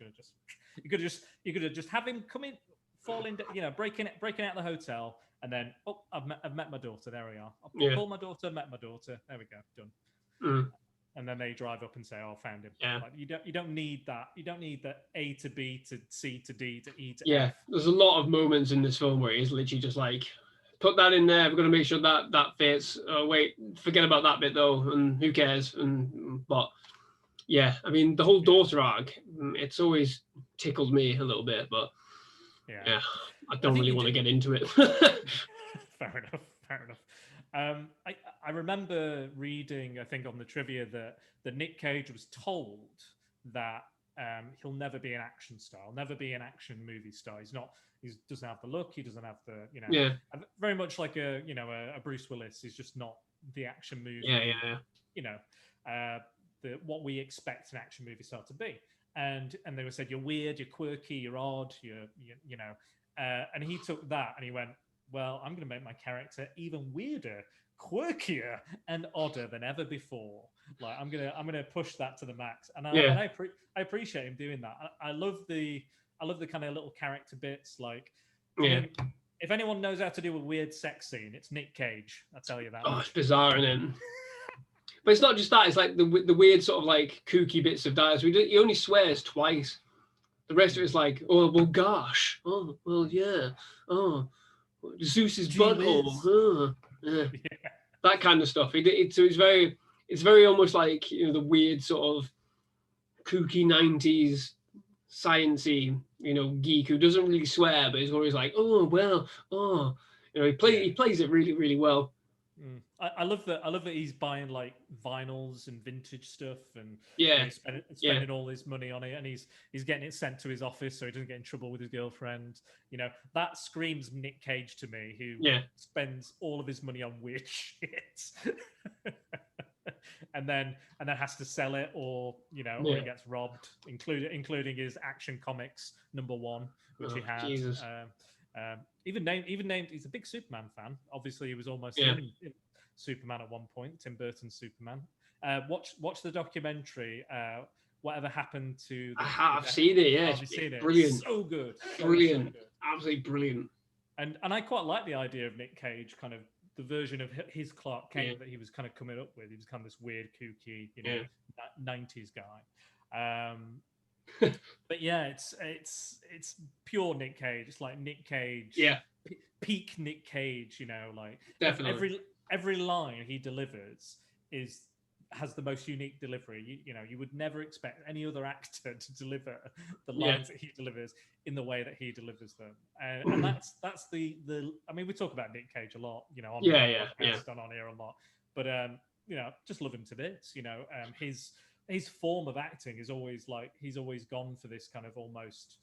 you could have just have him come in, fall in, you know, breaking out the hotel, and then I've met my daughter. There we are. I'll call my daughter. Met my daughter. There we go. Done. And then they drive up and say, "Oh, found him." Like, you don't need that. You don't need the A to B to C to D to E to F. There's a lot of moments in this film where he's literally just like, put that in there. We're going to make sure that fits. Wait, forget about that bit though, and who cares? But yeah, I mean, the whole daughter arc, it's always tickled me a little bit, but yeah, I don't really want to get into it. Fair enough. I remember reading, I think on the trivia, that Nick Cage was told that he'll never be an action star, never be an action movie star. He doesn't have the look. He doesn't have the, you know, very much like a Bruce Willis. He's just not the action movie. You know, what we expect an action movie star to be. And they were said, you're weird, you're quirky, you're odd, you know. And he took that and he went, well, I'm going to make my character even weirder, quirkier, and odder than ever before. Like, I'm gonna push that to the max. And I appreciate him doing that. I love the kind of little character bits. Like, I mean, if anyone knows how to do a weird sex scene, it's Nick Cage. I'll tell you that. Oh, it's bizarre, isn't it? But it's not just that. It's like the weird sort of like kooky bits of dialogue. He only swears twice. The rest of it's like, oh, well, gosh. Oh, well, yeah. Oh, Zeus's butthole. That kind of stuff. So it's very almost like, you know, the weird sort of kooky 90s sciencey, you know, geek who doesn't really swear, but he's always like, oh, well, oh, you know, he plays it really, really well. I love that he's buying like vinyls and vintage stuff, and he's spending all his money on it, and he's getting it sent to his office so he doesn't get in trouble with his girlfriend. You know, that screams Nick Cage to me, who spends all of his money on weird shit, and then has to sell it, or you know, or he gets robbed, including his Action Comics #1, which he had. Jesus. Even named, he's a big Superman fan. Obviously, he was almost in Superman at one point, Tim Burton's Superman. Watch the documentary. Whatever happened to? I've seen it. Yeah, I've seen it. Brilliant. So good. Brilliant. So good. Absolutely brilliant. And I quite like the idea of Nick Cage, kind of the version of his Clark Kent that he was kind of coming up with. He was kind of this weird, kooky, you know, 90s guy. But yeah, it's pure Nick Cage. It's like Nick Cage. Peak Nick Cage. You know, like definitely every line he delivers has the most unique delivery. You know, you would never expect any other actor to deliver the Yeah. lines that he delivers in the way that he delivers them. And that's the. I mean, we talk about Nick Cage a lot, you know, on Yeah, my yeah, yeah. podcast, on here a lot. But you know, just love him to bits. You know, his form of acting is always like he's always gone for this kind of almost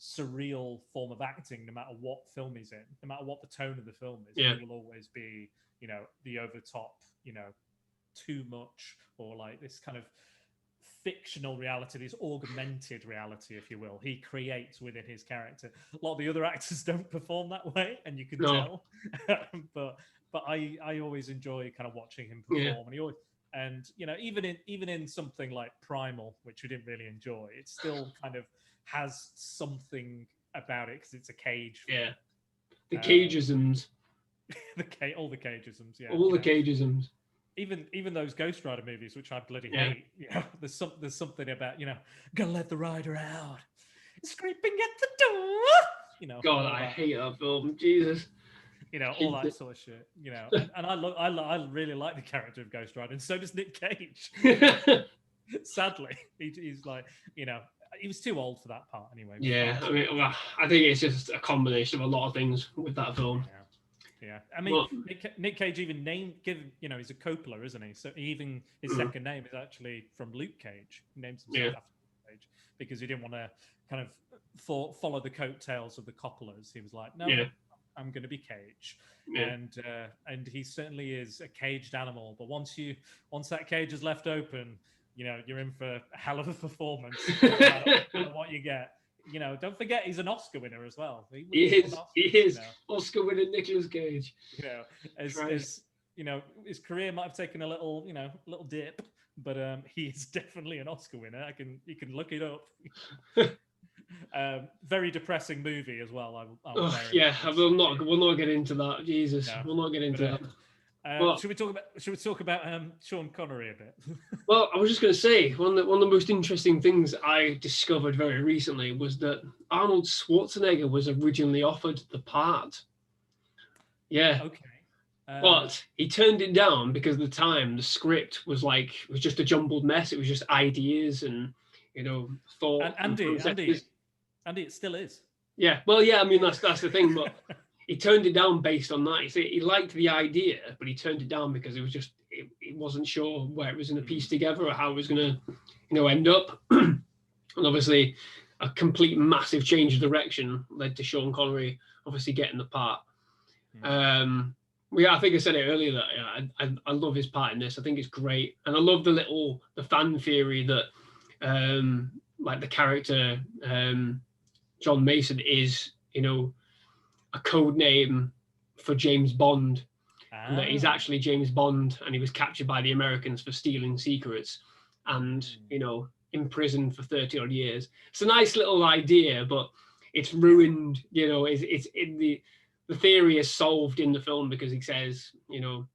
surreal form of acting, no matter what film he's in, no matter what the tone of the film is. Yeah. He will always be, you know, the over top, you know, too much, or like this kind of fictional reality, this augmented reality, if you will, he creates within his character. A lot of the other actors don't perform that way, and you can tell. but I always enjoy kind of watching him perform, Yeah. and he always, and you know, even in something like Primal, which we didn't really enjoy, it still kind of has something about it because it's a Cage film. Yeah. The Cageisms. All the Cageisms, yeah. All the Cageisms. Even those Ghost Rider movies, which I bloody Yeah. hate, you know, there's something about, you know, gotta let the rider out, scraping at the door, you know. God, I hate that film. Jesus. You know, all that sort of shit. You know, and I really like the character of Ghost Rider, and so does Nick Cage. Sadly, he's like, you know, he was too old for that part anyway. Yeah, I mean, well, I think it's just a combination of a lot of things with that film. Yeah. I mean, Nick Cage even you know, he's a Coppola, isn't he? So even his second name is actually from Luke Cage. He names himself after Luke Cage because he didn't want to kind of follow the coattails of the Coppolas. He was like, no, I'm going to be Cage. Yeah. And he certainly is a caged animal. But once that cage is left open, you know, you're in for a hell of a performance, no matter what you get. You know, don't forget he's an Oscar winner as well. He is. You know. Oscar winner Nicolas Cage. You know, as you know, his career might have taken a little dip, but he is definitely an Oscar winner. You can look it up. Very depressing movie as well. We'll not get into that. Jesus, we'll not get into that. Should we talk about Sean Connery a bit? Well, I was just going to say one of the most interesting things I discovered very recently was that Arnold Schwarzenegger was originally offered the part. Yeah. Okay. But he turned it down because at the time the script was just a jumbled mess. It was just ideas and, you know, thought. And Andy, it still is. Yeah. Well, yeah. I mean, that's the thing, but. He turned it down based on that. He liked the idea, but he turned it down because it was just he wasn't sure where it was going to piece together or how it was going to, you know, end up. And obviously, a complete massive change of direction led to Sean Connery obviously getting the part. I think I said it earlier that I love his part in this. I think it's great, and I love the fan theory that like the character John Mason is, you know, a code name for James Bond, and that he's actually James Bond, and he was captured by the Americans for stealing secrets, and you know, imprisoned for 30 odd years. It's a nice little idea, but it's ruined. You know, it's in the theory is solved in the film because he says, you know,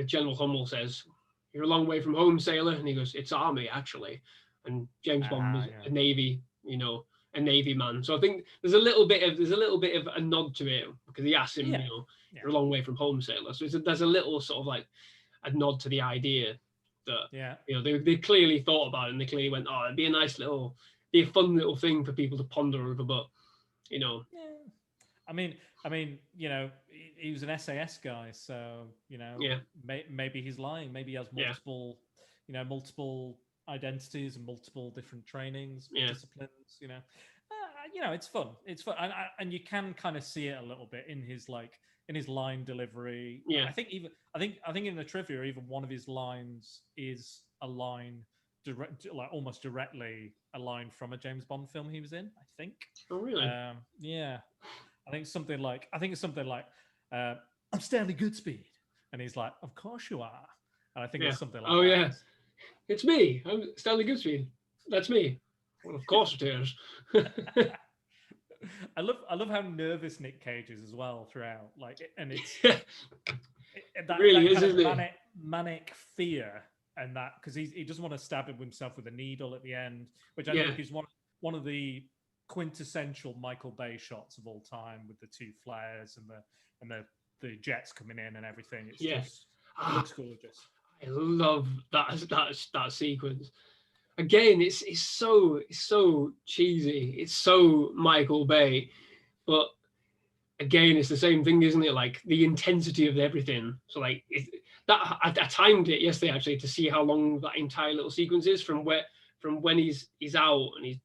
General Hummel says, "You're a long way from home, sailor," and he goes, "It's army actually," and James Bond was a navy, you know. A navy man, so I think there's a little bit of a nod to it because he asks him, you know, you're a long way from home, sailor. So there's a little sort of like a nod to the idea that you know they clearly thought about it, and they clearly went, oh, it'd be a fun little thing for people to ponder over, but you know. I mean, you know, he was an SAS guy, so you know, maybe he's lying. Maybe he has multiple identities and multiple different trainings, disciplines. You know, it's fun. It's fun, and you can kind of see it a little bit in his line delivery. I think in the trivia, even one of his lines is a line almost directly a line from a James Bond film he was in. I think. Oh really? Yeah. I think it's something like I'm Stanley Goodspeed, and he's like, "Of course you are," and I think it's something like, "Oh that. Yeah, it's me. I'm Stanley Goodspeed. That's me." Well, of course it is. I love how nervous Nick Cage is as well throughout. And it's that really kind is, of manic fear, and that because he doesn't want to stab himself with a needle at the end, which I think is one of the quintessential Michael Bay shots of all time, with the two flares and the jets coming in and everything. It's just it looks gorgeous. I love that sequence. Again, it's so cheesy. It's so Michael Bay, but again, it's the same thing, isn't it? Like the intensity of everything. So like I timed it yesterday actually to see how long that entire little sequence is from when he's out and he's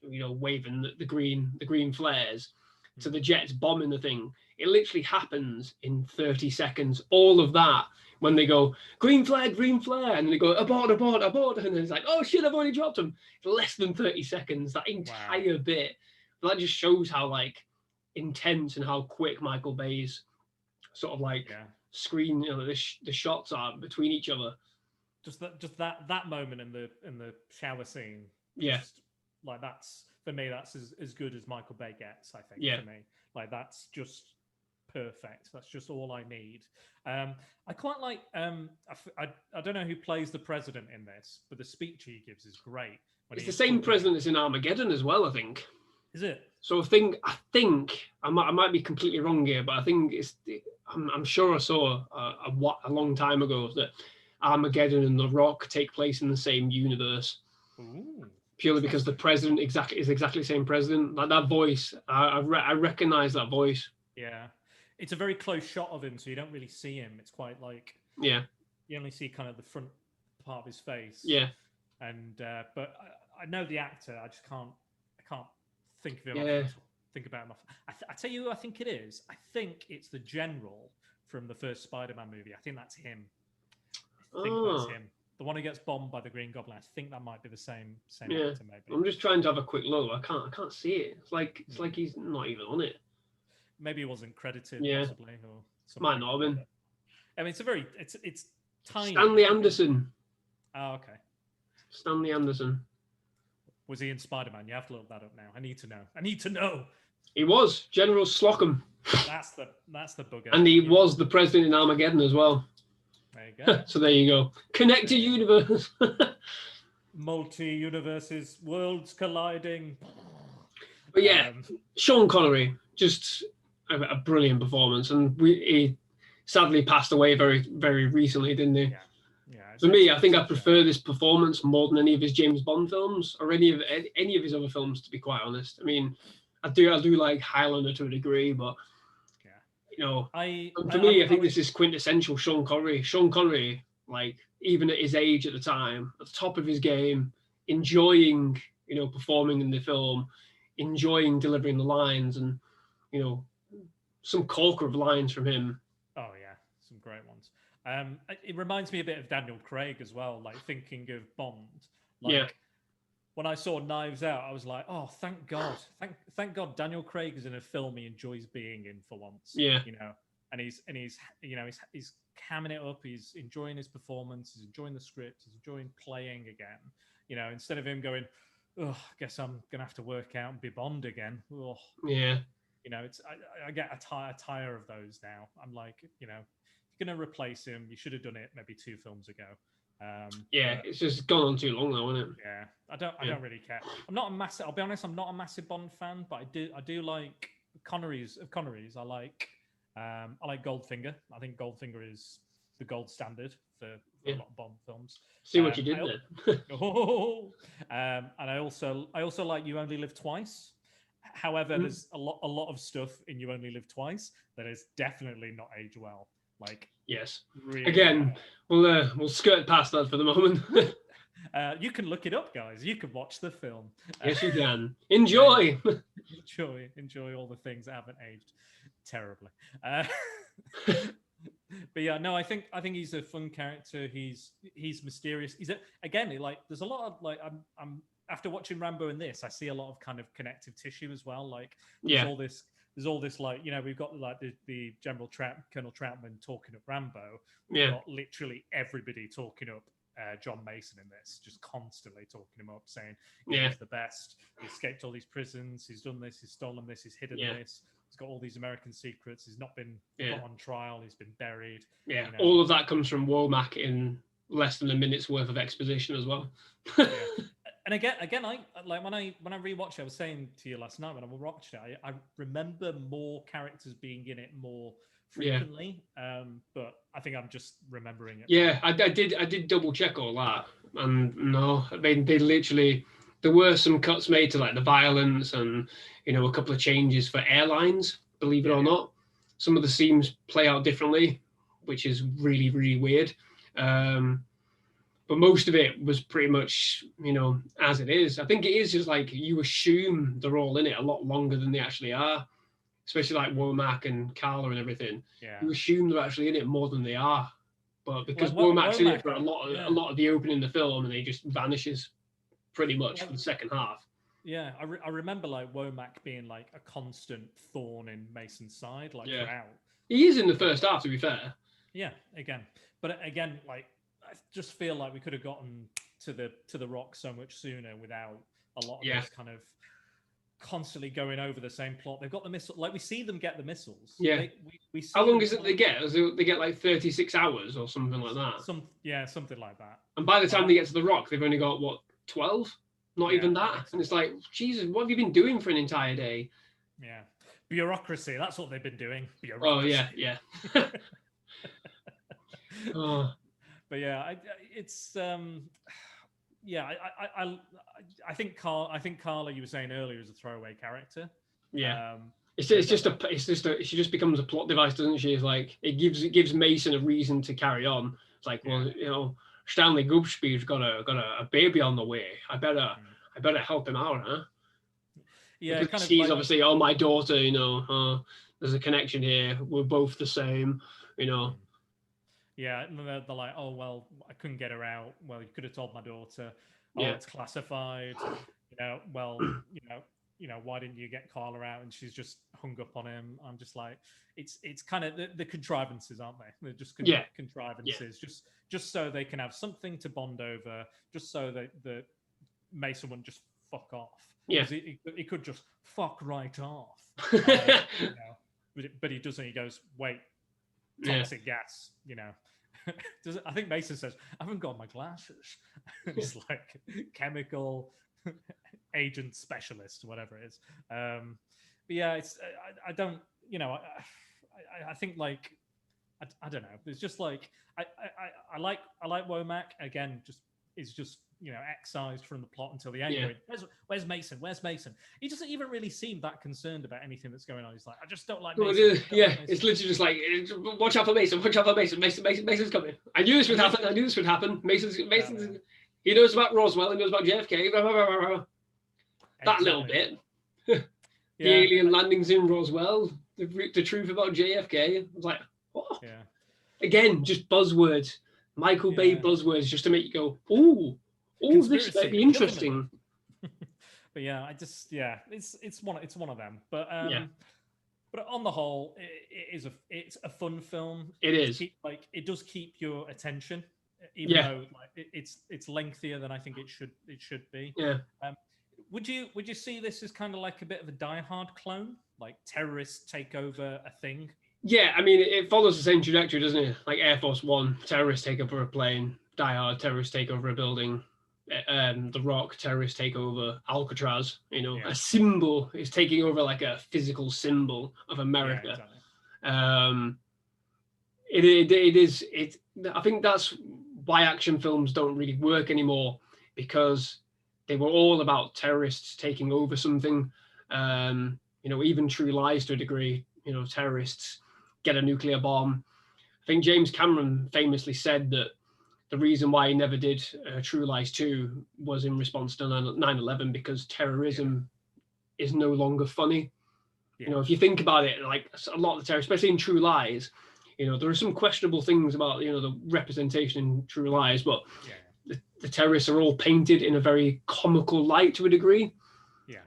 waving the green flares to the jets bombing the thing. It literally happens in 30 seconds. All of that when they go green flag, and they go abort, and then it's like, oh shit, I've already dropped them. Less than 30 seconds. That entire bit. That just shows how like intense and how quick Michael Bay's sort of like screen, the shots are between each other. Just that moment in the shower scene. Yeah. Like that's for me, that's as good as Michael Bay gets, I think. Yeah. For me, like that's just perfect. That's just all I need. I quite like. I don't know who plays the president in this, but the speech he gives is great. It's the same president that's in Armageddon as well, I think. Is it? So I think I might be completely wrong here, but I think I'm sure I saw a long time ago that Armageddon and The Rock take place in the same universe. Ooh. Purely because the president is exactly the same president. Like that voice, I recognize that voice. Yeah, it's a very close shot of him, so you don't really see him. It's quite like you only see kind of the front part of his face. Yeah, and but I know the actor. I just can't think of him. Yeah. Think about him. I tell you who I think it is. I think it's the general from the first Spider-Man movie. I think that's him. I think that's him. The one who gets bombed by the Green Goblin. I think that might be the same actor, maybe. I'm just trying to have a quick look. I can't see it. It's like he's not even on it. Maybe he wasn't credited, possibly, or something. Might not have been. I mean, it's tiny. Stanley Anderson. Oh, okay. Stanley Anderson. Was he in Spider-Man? You have to look that up now. I need to know. He was General Slocum. That's the bugger. And he was the president in Armageddon as well. There you go. So there you go. Connected universe. Multi-universes, worlds colliding. But yeah, Sean Connery, just a brilliant performance. And he sadly passed away very, very recently, didn't he? Yeah. For me, I think I prefer this performance more than any of his James Bond films or any of his other films, to be quite honest. I mean, I do like Highlander to a degree, but for me, I think this is quintessential Sean Connery. Sean Connery, like even at his age at the time, at the top of his game, enjoying performing in the film, enjoying delivering the lines, and some corker of lines from him. Oh yeah, some great ones. It reminds me a bit of Daniel Craig as well. Like thinking of Bond. When I saw Knives Out, I was like, "Oh, thank God! Thank God, Daniel Craig is in a film he enjoys being in for once." Yeah, and he's camming it up. He's enjoying his performance. He's enjoying the script. He's enjoying playing again. Instead of him going, "Oh, I guess I'm gonna have to work out and be Bond again." Oh. Yeah, I get a tire of those now. I'm like, if you're gonna replace him, you should have done it maybe 2 films ago. It's just gone on too long now, isn't it? Yeah, I don't really care. I'll be honest, I'm not a massive Bond fan, but I do like Connery's. I like Goldfinger. I think Goldfinger is the gold standard for a lot of Bond films. See what you did there. And I also like You Only Live Twice. However, there's a lot of stuff in You Only Live Twice that is definitely not aged well. Like, yes. Really Again, we'll skirt past that for the moment. You can look it up, guys. You can watch the film. Yes, you can. Enjoy. Enjoy all the things that haven't aged terribly. But yeah, no, I think he's a fun character. He's mysterious. There's a lot of I'm after watching Rambo and this, I see a lot of kind of connective tissue as well. Like there's all this like, we've got like the Colonel Troutman talking up Rambo. We've got literally everybody talking up John Mason in this, just constantly talking him up, saying he's the best. He escaped all these prisons. He's done this. He's stolen this. He's hidden this. He's got all these American secrets. He's not been put on trial. He's been buried. Yeah, all of that comes from Womack in less than a minute's worth of exposition as well. And again, I like when I rewatched it, I was saying to you last night when I watched it, I remember more characters being in it more Yeah. frequently. But I think I'm just remembering it. Yeah, I did double check all that, and no, I mean there were some cuts made to like the violence and a couple of changes for airlines. Believe it or not, some of the scenes play out differently, which is really really weird. But most of it was pretty much as it is. I think it is just like you assume they're all in it a lot longer than they actually are, especially like Womack and Carla and everything. Yeah. You assume they're actually in it more than they are. But because Like, Womack's in it Womack, for a lot of the opening of the film, and he just vanishes pretty much Like- for the second half. Yeah, I remember like Womack being like a constant thorn in Mason's side, like Yeah. throughout. He is in the first half, to be fair. Yeah, but again, like I just feel like we could have gotten to the Rock so much sooner without a lot of this kind of constantly going over the same plot. They've got the missile, like we see them get the missiles. Yeah. We see How long them is it they get? They get like 36 hours or something like that. Something like that. And by the time they get to the Rock, they've only got what, 12? Not Yeah, even that. And it's like, Jesus, what have you been doing for an entire day? Yeah. Bureaucracy, that's what they've been doing. Oh Bureaucracy. yeah. Oh. But yeah, it's yeah, I think Carla, you were saying earlier, is a throwaway character. Yeah. She just becomes a plot device, doesn't she? It's like it gives Mason a reason to carry on. It's like, well, Stanley Gubspeed's got a baby on the way. I better help him out, huh? Yeah, because she's like, obviously, my daughter. There's a connection here. We're both the same. Yeah, and they're like, oh well, I couldn't get her out. Well, you could have told my daughter. Oh, Yeah. it's classified. Well, why didn't you get Carla out? And she's just hung up on him. I'm just like, it's kind of the contrivances, aren't they? They're just contrivances, just so they can have something to bond over, just so that the Mason wouldn't just fuck off. Yeah, he could just fuck right off. But he doesn't. He goes, wait, toxic gas. I think Mason says, I haven't got my glasses. It's like chemical agent specialist, whatever it is. But yeah, it's I don't, I think like I don't know. It's just like I like Womack again. Is just excised from the plot until the end. Yeah. Where's Mason? Where's Mason? He doesn't even really seem that concerned about anything that's going on. He's like, I just don't like Mason. It's literally just like, watch out for Mason. Watch out for Mason. Mason's coming. I knew this would happen. Mason's. He knows about Roswell. He knows about JFK. Blah, blah, blah, blah, blah. That little bit. The alien landings in Roswell. The truth about JFK. I was like, what? Yeah. Again, just buzzwords. Michael Bay buzzwords just to make you go, ooh, this might be interesting. But yeah, it's one of them. But but on the whole, it's a fun film. It is. It does keep your attention, even though it's lengthier than I think it should be. Yeah. Would you see this as kind of like a bit of a Die Hard clone, like terrorists take over a thing? Yeah, I mean, it follows the same trajectory, doesn't it? Like Air Force One, terrorists take over a plane. Die Hard, terrorists take over a building. The Rock, terrorists take over Alcatraz. A symbol is taking over, like a physical symbol of America. Yeah, exactly. I think that's why action films don't really work anymore, because they were all about terrorists taking over something. Even True Lies to a degree. Terrorists get a nuclear bomb. I think James Cameron famously said that the reason why he never did True Lies 2 was in response to 9/11, because terrorism is no longer funny. Yeah. If you think about it, like a lot of the terror, especially in True Lies, there are some questionable things about the representation in True Lies, but the terrorists are all painted in a very comical light to a degree. Yeah.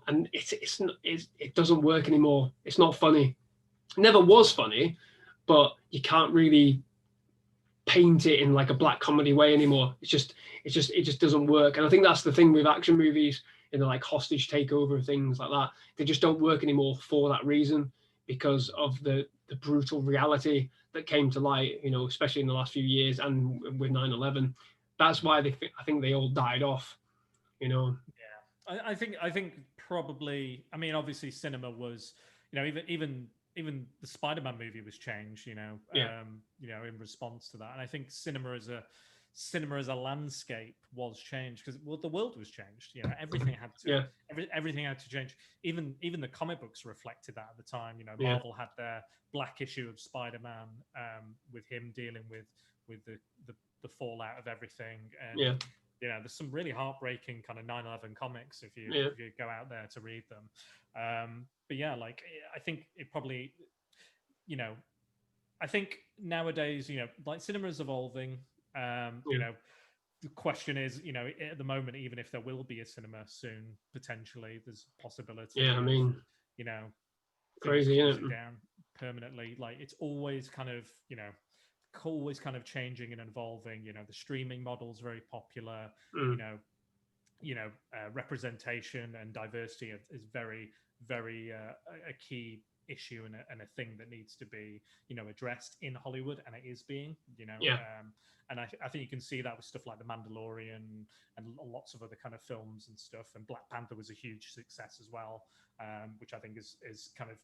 And it doesn't work anymore. It's not funny. It never was funny, but you can't really paint it in like a black comedy way anymore. It just doesn't work. And I think that's the thing with action movies, like hostage takeover, things like that. They just don't work anymore for that reason, because of the brutal reality that came to light, especially in the last few years and with 9/11. That's why I think they all died off. You know. I think probably. I mean, obviously, cinema was, even the Spider-Man movie was changed. Yeah. In response to that, and I think cinema as a landscape was changed because the world was changed. Everything had to Yeah. everything had to change. Even the comic books reflected that at the time. Yeah. Marvel had their black issue of Spider-Man, with him dealing with the fallout of everything. And Yeah. there's some really heartbreaking kind of 9/11 comics if you go out there to read them. But yeah, like I think it probably, I think nowadays, like cinema is evolving. The question is, at the moment, even if there will be a cinema soon, potentially there's a possibility. Yeah, I mean, things crazy, closing down permanently. Like it's always kind of, changing and evolving. The streaming model is very popular. Representation and diversity is very, very a key issue and a thing that needs to be addressed in Hollywood, and it is being. And I think you can see that with stuff like The Mandalorian and lots of other kind of films and stuff. And Black Panther was a huge success as well, which I think is kind of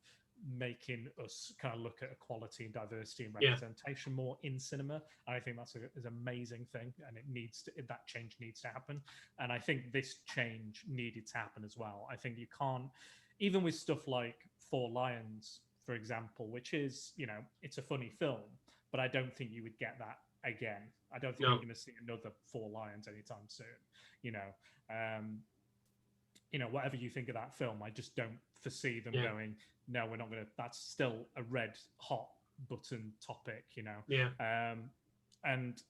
making us kind of look at equality and diversity and representation more in cinema. And I think that's an amazing thing, and that change needs to happen. And I think this change needed to happen as well. I think you can't, even with stuff like Four Lions, for example, which is, it's a funny film, but I don't think you would get that again. I don't think you're going to see another Four Lions anytime soon. Whatever you think of that film, I just don't foresee them going, no, we're not going to. That's still a red hot button topic, and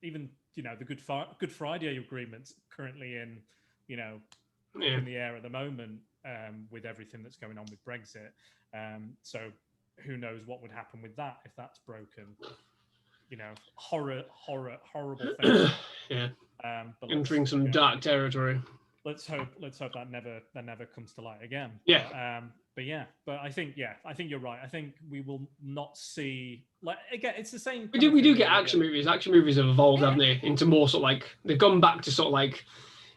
even the Good Friday agreement currently in in the air at the moment, with everything that's going on with Brexit. So who knows what would happen with that if that's broken? Horrible thing. But entering some dark territory. Let's hope that never comes to light again. But I think you're right. I think we will not see, like, again, it's the same. We do get action movies. Action movies have evolved, haven't they, into more sort of like, they've gone back to sort of like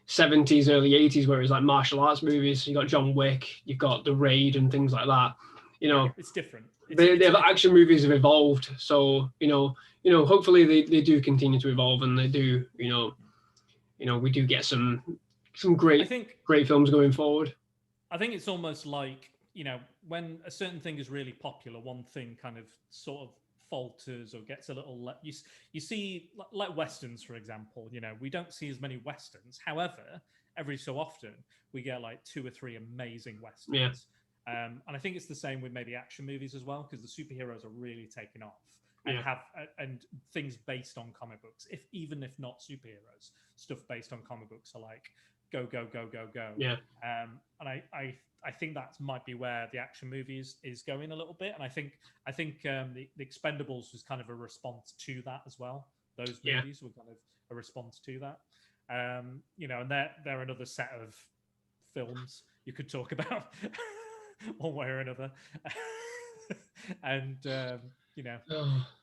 70s, early 80s, where it's like martial arts movies. You got John Wick, you've got The Raid and things like that. It's different. Action movies have evolved, so hopefully they do continue to evolve, and they do we do get some great films going forward. I think it's almost like when a certain thing is really popular, one thing kind of sort of falters or gets a little. You see, like westerns, for example. We don't see as many westerns. However, every so often we get like 2 or 3 amazing westerns. Yeah. And I think it's the same with maybe action movies as well, because the superheroes are really taking off and and things based on comic books. Even if not superheroes, stuff based on comic books are like go. Yeah. And I think that might be where the action movies is going a little bit. And I think the Expendables was kind of a response to that as well. Those movies were kind of a response to that. And they're another set of films you could talk about one way or another. And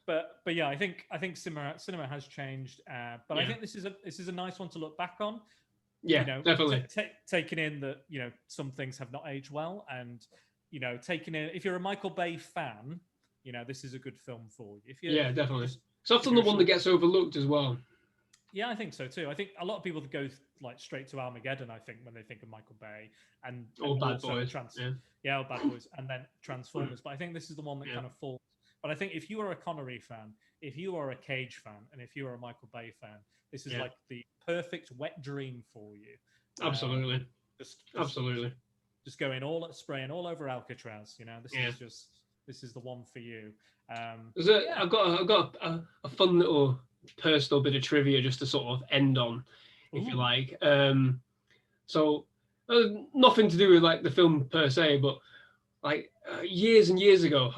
but yeah, I think cinema has changed. But I think this is a nice one to look back on. Yeah, definitely. Taking in that, some things have not aged well, and taking in, if you're a Michael Bay fan, this is a good film for you. Definitely. It's often the one that gets overlooked as well. Yeah, I think so too. I think a lot of people go like straight to Armageddon, I think, when they think of Michael Bay and Bad Boys. Bad Boys, and then Transformers. But I think this is the one that kind of falls. But I think if you are a Connery fan, if you are a Cage fan, and if you are a Michael Bay fan, this is like the perfect wet dream for you. Absolutely. Absolutely. Just spraying all over Alcatraz. This is the one for you. I've got a fun little personal bit of trivia just to sort of end on, if you like. So nothing to do with like the film per se, but like years and years ago,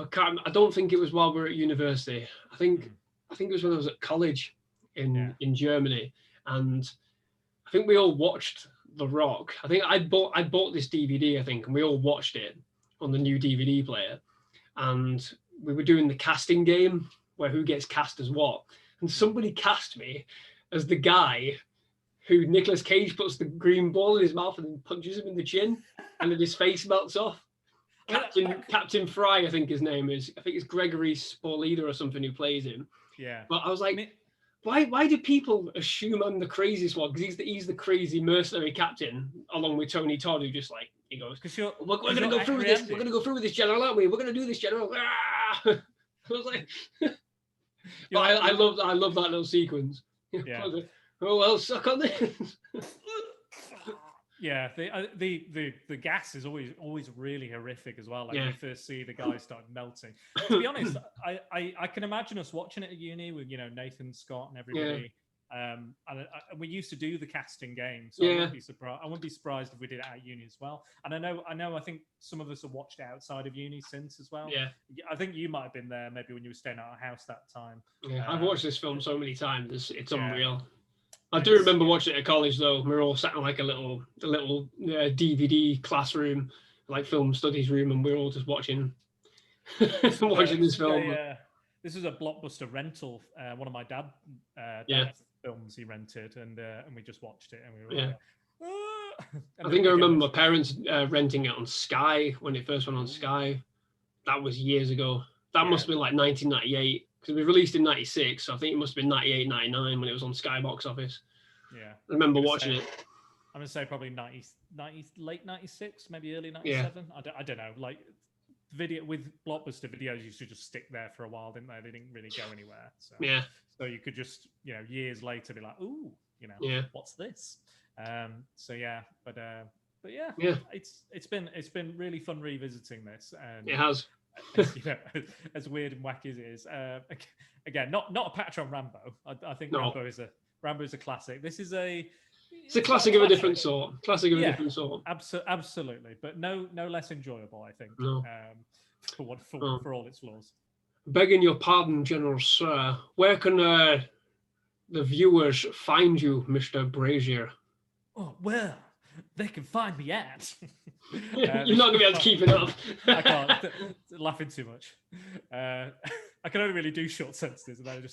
I don't think it was while we were at university. I think it was when I was at college in Germany, and I think we all watched The Rock. I think I bought this DVD, I think, and we all watched it on the new DVD player, and we were doing the casting game where who gets cast as what, and somebody cast me as the guy who Nicolas Cage puts the green ball in his mouth and then punches him in the chin, and then his face melts off. Captain Fry, I think his name is. I think it's Gregory Sporlida or something who plays him. Yeah. But I was like, why do people assume I'm the craziest one? Because he's the crazy mercenary captain, along with Tony Todd, who just like, he goes, we're going to go through with this. We're going to go through with this, General, aren't we? We're going to do this, General. Ah! I was like, I love that little sequence. Yeah. Oh well, suck on this. Yeah, the gas is always really horrific as well. Like when you first see the guy start melting. To be honest, I can imagine us watching it at uni with Nathan Scott and everybody. And we used to do the casting game, so I wouldn't be surprised. I wouldn't be surprised if we did it at uni as well. And I think some of us have watched it outside of uni since as well. Yeah, I think you might have been there maybe when you were staying at our house that time. Yeah, I've watched this film so many times. It's unreal. I do remember watching it at college though. We were all sat in like a little DVD classroom, like film studies room, and we were all just watching this film. Yeah, this was a Blockbuster rental. One of my dad's films he rented, and we just watched it, and we were I think I remember my parents renting it on Sky when it first went on Sky. That was years ago. That must have been like 1998. Because it was released in 96, so I think it must have been 98, 99 when it was on Sky Box Office. Yeah. I remember watching it. I'm going to say probably 90, late 96, maybe early 97. Yeah. I don't know. Like, video with Blockbuster videos used to just stick there for a while, didn't they? They didn't really go anywhere. So, so you could just, years later be like, ooh, what's this? It's been really fun revisiting this. And it has. As weird and wacky as it is, again, not a patch on Rambo. I think Rambo is a classic. This is it's a classic of a different sort. Classic of a different sort. Absolutely, but no less enjoyable. I think. No. For all its flaws. Begging your pardon, General Sir. Where can the viewers find you, Mr. Brazier? Oh well. They can find me at. You're not going to be able to keep it up. I can't. Laughing too much. I can only really do short sentences, and then it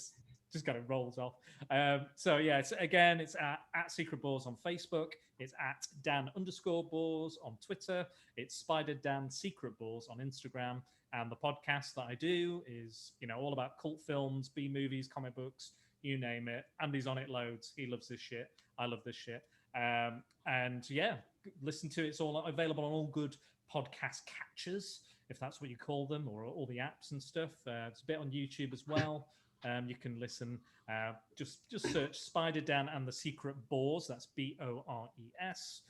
just kind of rolls off. It's at Secret Bores on Facebook. It's at Dan_Bores on Twitter. It's Spider Dan Secret Bores on Instagram. And the podcast that I do is, all about cult films, B movies, comic books, you name it. Andy's on it loads. He loves this shit. I love this shit. Listen to it. It's all available on all good podcast catchers, if that's what you call them, or all the apps and stuff. It's a bit on YouTube as well. You can listen. Just search Spider Dan and the Secret Bores. That's BORES.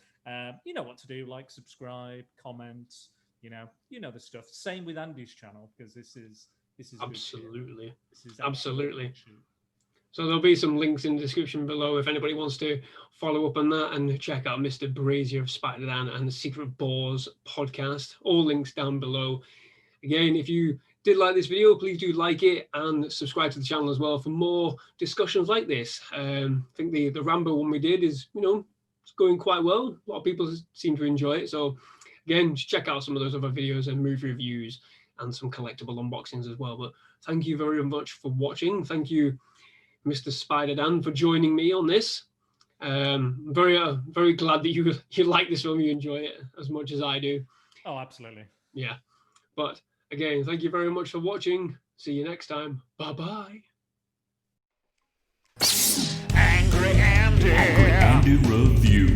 You know what to do. Like, subscribe, comment. You know the stuff. Same with Andy's channel, because this is absolutely. So there'll be some links in the description below if anybody wants to follow up on that and check out Mr. Brazier of Spider Dan and the Secret Bores podcast. All links down below. Again, if you did like this video, please do like it and subscribe to the channel as well for more discussions like this. I think the Rambo one we did is, it's going quite well. A lot of people seem to enjoy it. So again, just check out some of those other videos and movie reviews and some collectible unboxings as well. But thank you very much for watching. Thank you, Mr. Spider Dan, for joining me on this. Very glad that you like this film, you enjoy it as much as I do. Oh, absolutely. Yeah. But again, thank you very much for watching. See you next time. Bye-bye. Angry Andy Review.